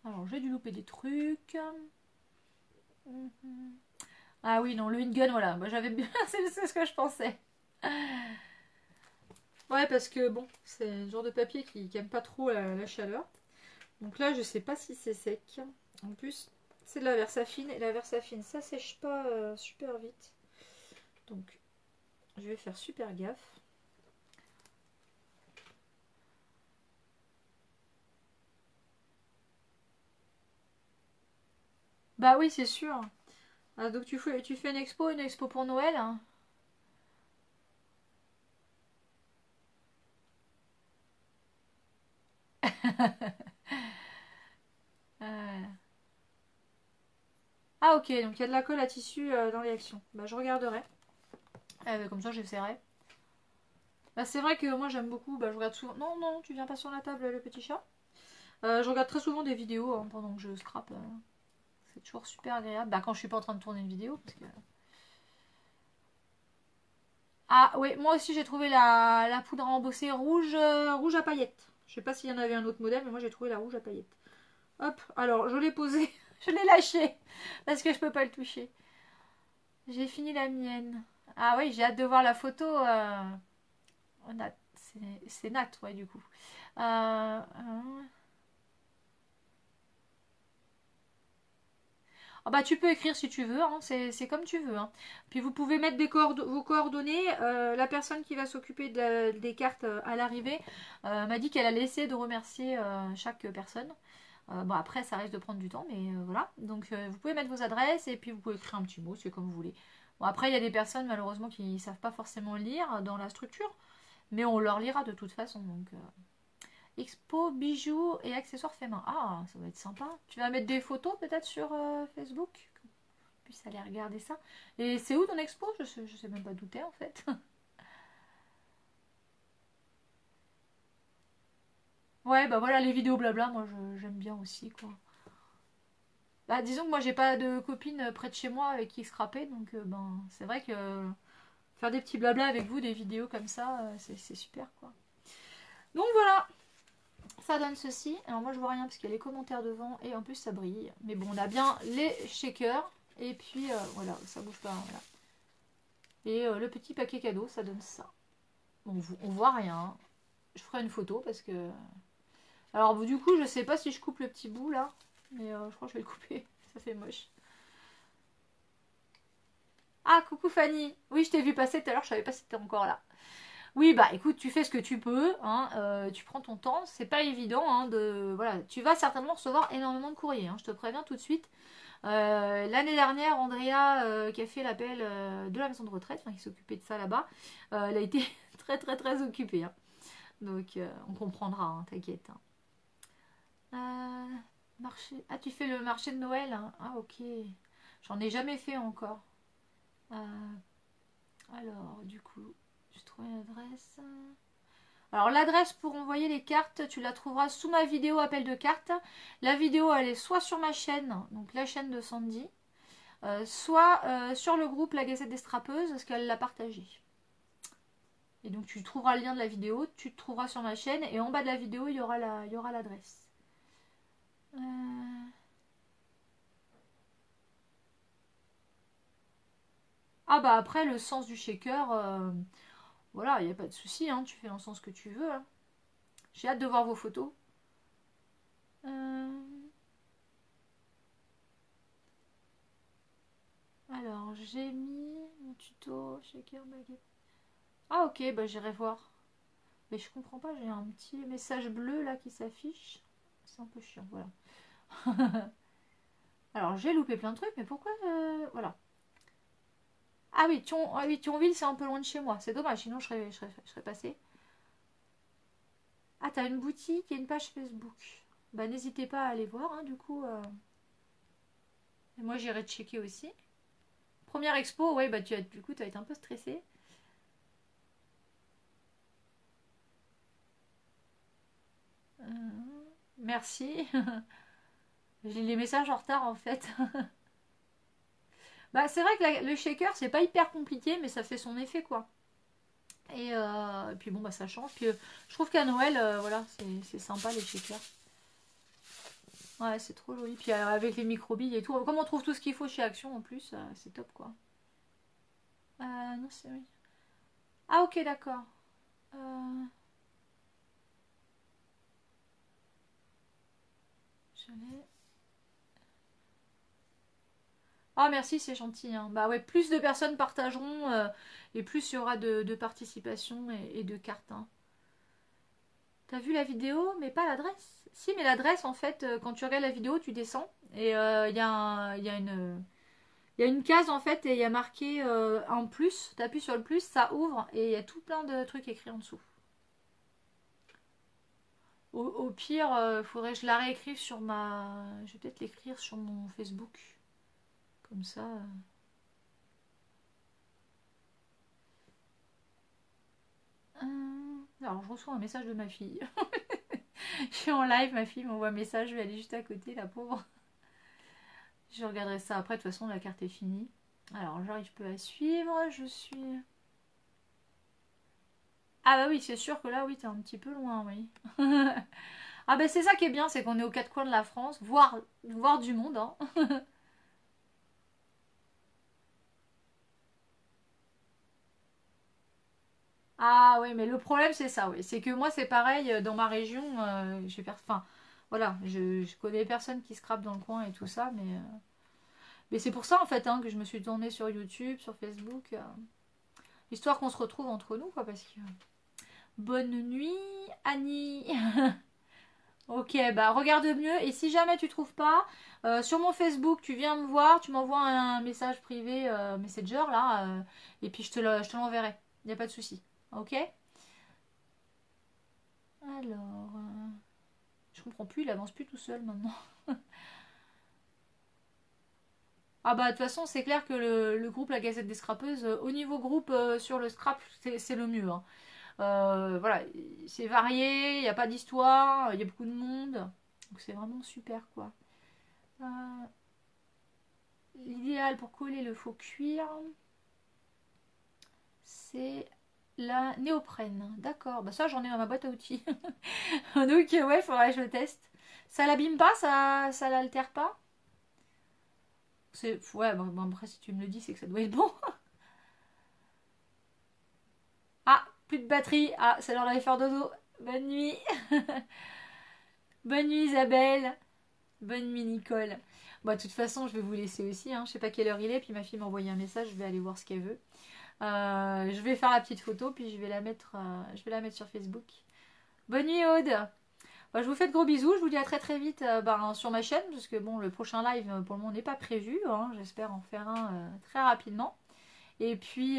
Alors, j'ai dû louper des trucs. Ah oui, non, le Wingun, voilà. Moi, j'avais bien... c'est ce que je pensais. Ouais, parce que bon, c'est le genre de papier qui aime pas trop la chaleur. Donc là, je sais pas si c'est sec. En plus, c'est de la Versafine. Et la Versafine, ça sèche pas super vite. Donc, je vais faire super gaffe. Bah oui, c'est sûr. Ah, donc tu fais une expo pour Noël hein. Euh, Ah ok, donc il y a de la colle à tissu dans les actions. Bah je regarderai. Comme ça j'essaierai. Bah c'est vrai que moi j'aime beaucoup, bah je regarde souvent... Non, non, tu viens pas sur la table le petit chat. Je regarde très souvent des vidéos hein, pendant que je scrape. C'est toujours super agréable. Bah quand je suis pas en train de tourner une vidéo. Parce que... Ah oui, moi aussi j'ai trouvé la poudre à embosser rouge, rouge à paillettes. Je sais pas s'il y en avait un autre modèle, mais moi j'ai trouvé la rouge à paillettes. Hop, alors je l'ai posé, je l'ai lâché parce que je peux pas le toucher. J'ai fini la mienne. Ah oui, j'ai hâte de voir la photo. C'est Nat, ouais, du coup. Ah bah tu peux écrire si tu veux, hein, c'est comme tu veux. Hein. Puis vous pouvez mettre vos coordonnées. La personne qui va s'occuper des cartes à l'arrivée m'a dit qu'elle allait essayer de remercier chaque personne. Bon après ça risque de prendre du temps, mais voilà. Donc vous pouvez mettre vos adresses et puis vous pouvez écrire un petit mot, c'est comme vous voulez. Bon après il y a des personnes malheureusement qui ne savent pas forcément lire dans la structure, mais on leur lira de toute façon. Donc expo, bijoux et accessoires faits main. Ah, ça va être sympa. Tu vas mettre des photos peut-être sur Facebook puisse aller regarder ça. Et c'est où ton expo? Je sais même pas d'où t'es en fait. Ouais, bah voilà, les vidéos blabla, moi j'aime bien aussi quoi. Bah disons que moi j'ai pas de copine près de chez moi avec qui scraper, donc ben c'est vrai que faire des petits blabla avec vous, des vidéos comme ça, c'est super quoi. Donc voilà, ça donne ceci. Alors moi je vois rien parce qu'il y a les commentaires devant et en plus ça brille. Mais bon, on a bien les shakers et puis voilà, ça bouge pas. Voilà. Et le petit paquet cadeau, ça donne ça. Bon, on voit rien. Hein. Je ferai une photo parce que... Alors du coup, je sais pas si je coupe le petit bout là. Mais je crois que je vais le couper. Ça fait moche. Ah, coucou Fanny. Oui, je t'ai vu passer tout à l'heure, je savais pas si t'étais encore là. Oui, bah écoute, tu fais ce que tu peux, hein, tu prends ton temps, c'est pas évident, hein, voilà, tu vas certainement recevoir énormément de courriers, hein, je te préviens tout de suite. L'année dernière, Andrea, qui a fait l'appel de la maison de retraite, enfin, qui s'occupait de ça là-bas, elle a été très très très occupée, hein. Donc on comprendra, hein, t'inquiète. Hein. Marché. Ah, tu fais le marché de Noël, hein. Ah, ok. J'en ai jamais fait encore. Euh, alors, du coup, j'ai trouvé l'adresse. Alors l'adresse pour envoyer les cartes, tu la trouveras sous ma vidéo appel de cartes. La vidéo, elle est soit sur ma chaîne, donc la chaîne de Sandy, soit sur le groupe La Gazette des Strappeuses, parce qu'elle l'a partagé. Et donc tu trouveras le lien de la vidéo, tu te trouveras sur ma chaîne, et en bas de la vidéo, il y aura l'adresse. Ah bah après, le sens du shaker, Voilà, il n'y a pas de souci, hein, tu fais dans le sens que tu veux. Hein. J'ai hâte de voir vos photos. Alors, j'ai mis mon tuto shaker baguette. Ah ok, bah j'irai voir. Mais je comprends pas, j'ai un petit message bleu là qui s'affiche. C'est un peu chiant, voilà. Alors j'ai loupé plein de trucs, mais pourquoi voilà. Ah oui, Thionville, c'est un peu loin de chez moi. C'est dommage, sinon je serais passé. Ah, t'as une boutique et une page Facebook. Bah n'hésitez pas à aller voir, hein, du coup. Et moi j'irai checker aussi. Première expo, ouais, bah du coup, tu as été un peu stressé. Euh, Merci. J'ai les messages en retard en fait. Bah c'est vrai que le shaker c'est pas hyper compliqué mais ça fait son effet quoi. Et puis bon bah ça change. Puis je trouve qu'à Noël voilà c'est sympa les shakers. Ouais c'est trop joli. Puis avec les microbilles et tout. Comme on trouve tout ce qu'il faut chez Action en plus c'est top quoi. Non c'est oui. Ah ok d'accord. Euh, je l'ai. Ah merci, c'est gentil. Hein. Bah ouais, plus de personnes partageront et plus il y aura de participation et de cartes. Hein. T'as vu la vidéo, mais pas l'adresse. Si, mais l'adresse, en fait, quand tu regardes la vidéo, tu descends et il y a une case en fait et il y a marqué en plus. T'appuies sur le plus, ça ouvre et il y a tout plein de trucs écrits en dessous. Au pire, faudrait que je la réécrive sur ma. Je vais peut-être l'écrire sur mon Facebook. Comme ça. Alors, je reçois un message de ma fille. Je suis en live, ma fille m'envoie un message, je vais aller juste à côté, la pauvre. Je regarderai ça après, de toute façon la carte est finie. Alors j'arrive peu à suivre, je suis... Ah bah oui, c'est sûr que là, oui, t'es un petit peu loin, oui. Ah bah c'est ça qui est bien, c'est qu'on est aux quatre coins de la France, voir du monde. Hein. Ah oui, mais le problème c'est ça, oui. C'est que moi c'est pareil, dans ma région, enfin, voilà, je connais personne qui scrape dans le coin et tout ça, mais c'est pour ça en fait hein, que je me suis tournée sur YouTube, sur Facebook, histoire qu'on se retrouve entre nous, quoi, parce que... Bonne nuit, Annie. Ok, bah regarde mieux. Et si jamais tu trouves pas, sur mon Facebook, tu viens me voir, tu m'envoies un message privé, Messenger là, et puis je te l'enverrai. Il n'y a pas de souci. Ok. Alors, je comprends plus, il avance plus tout seul maintenant. Ah bah de toute façon, c'est clair que le groupe La Gazette des Scrapeuses, au niveau groupe sur le scrap, c'est le mieux. Hein. Voilà, c'est varié, il n'y a pas d'histoire, il y a beaucoup de monde. Donc c'est vraiment super quoi. Euh, L'idéal pour coller le faux cuir, c'est la néoprène. D'accord, bah ça j'en ai dans ma boîte à outils. Donc ouais, faudrait que je le teste. Ça l'abîme pas, ça l'altère pas. C'est ouais, bon, après si tu me le dis, c'est que ça doit être bon. Ah, plus de batterie. Ah, c'est l'heure d'aller faire dodo. Bonne nuit. Bonne nuit Isabelle. Bonne nuit Nicole. Bon, de toute façon, je vais vous laisser aussi. Hein. Je sais pas quelle heure il est. Puis ma fille m'a envoyé un message. Je vais aller voir ce qu'elle veut. Je vais faire la petite photo. Puis je vais la mettre sur Facebook. Bonne nuit Aude. Bon, je vous fais de gros bisous. Je vous dis à très très vite sur ma chaîne. Parce que bon, le prochain live pour le moment n'est pas prévu. Hein. J'espère en faire un très rapidement. Et puis,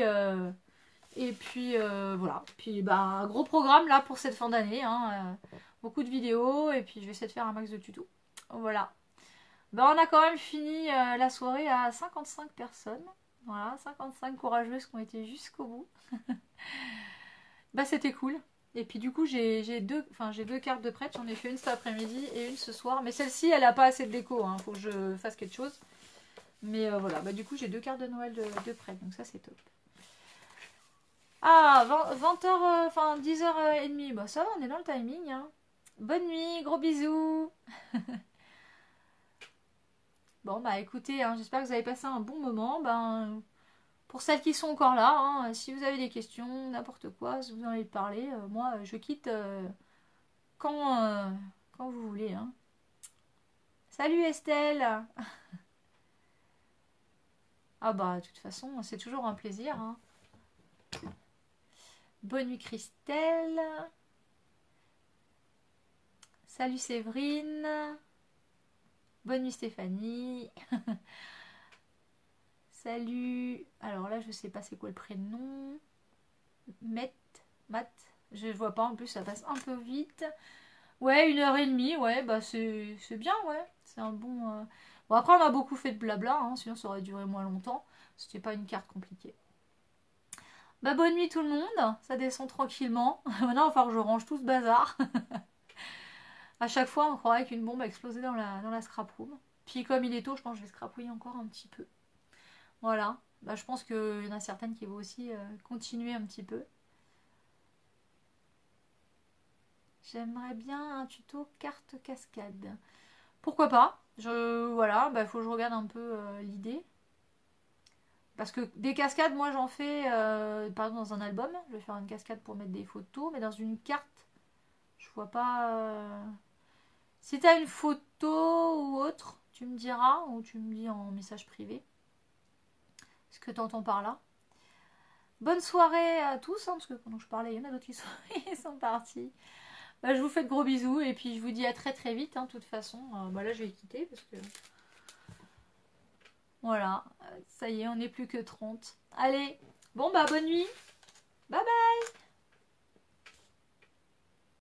voilà. Puis un gros programme là pour cette fin d'année. Hein. Beaucoup de vidéos. Et puis je vais essayer de faire un max de tutos. Voilà. On a quand même fini la soirée à 55 personnes. Voilà, 55 courageuses qui ont été jusqu'au bout. C'était cool. Et puis du coup, j'ai deux cartes de prête. J'en ai fait une cet après-midi et une ce soir. Mais celle-ci, elle n'a pas assez de déco. Hein. Faut que je fasse quelque chose. Mais voilà, du coup, j'ai deux cartes de Noël de prête. Donc ça, c'est top. Ah, 20h, enfin 10h30. Ça va, on est dans le timing. Hein. Bonne nuit, gros bisous. Bon, écoutez, hein, j'espère que vous avez passé un bon moment. Pour celles qui sont encore là, hein, si vous avez des questions, n'importe quoi, si vous en avez parlé, moi je quitte quand, quand vous voulez. Hein. Salut Estelle. Ah bah de toute façon c'est toujours un plaisir. Hein. Bonne nuit Christelle. Salut Séverine. Bonne nuit Stéphanie. Salut. Alors là je sais pas c'est quoi le prénom. Matt. Je vois pas en plus ça passe un peu vite. Ouais 1h30 ouais bah c'est bien ouais. C'est un bon... Bon après on a beaucoup fait de blabla hein, sinon ça aurait duré moins longtemps. C'était pas une carte compliquée. Bah bonne nuit tout le monde. Ça descend tranquillement. Maintenant il va falloir que je range tout ce bazar. À chaque fois, on croirait qu'une bombe a explosé dans la scrap room. Puis comme il est tôt, je pense que je vais scrapouiller encore un petit peu. Voilà. Bah, je pense qu'il y en a certaines qui vont aussi continuer un petit peu. J'aimerais bien un tuto carte cascade. Pourquoi pas? Voilà, bah, faut que je regarde un peu l'idée. Parce que des cascades, moi j'en fais, par exemple dans un album, je vais faire une cascade pour mettre des photos, mais dans une carte, je vois pas... Si tu as une photo ou autre, tu me diras, ou tu me dis en message privé ce que tu entends par là. Bonne soirée à tous, hein, parce que pendant que je parlais, il y en a d'autres qui sont, ils sont partis. Bah, je vous fais de gros bisous et puis je vous dis à très très vite. Hein, de toute façon, bah là je vais quitter parce que voilà, ça y est, on n'est plus que 30. Allez, bon bah bonne nuit, bye bye.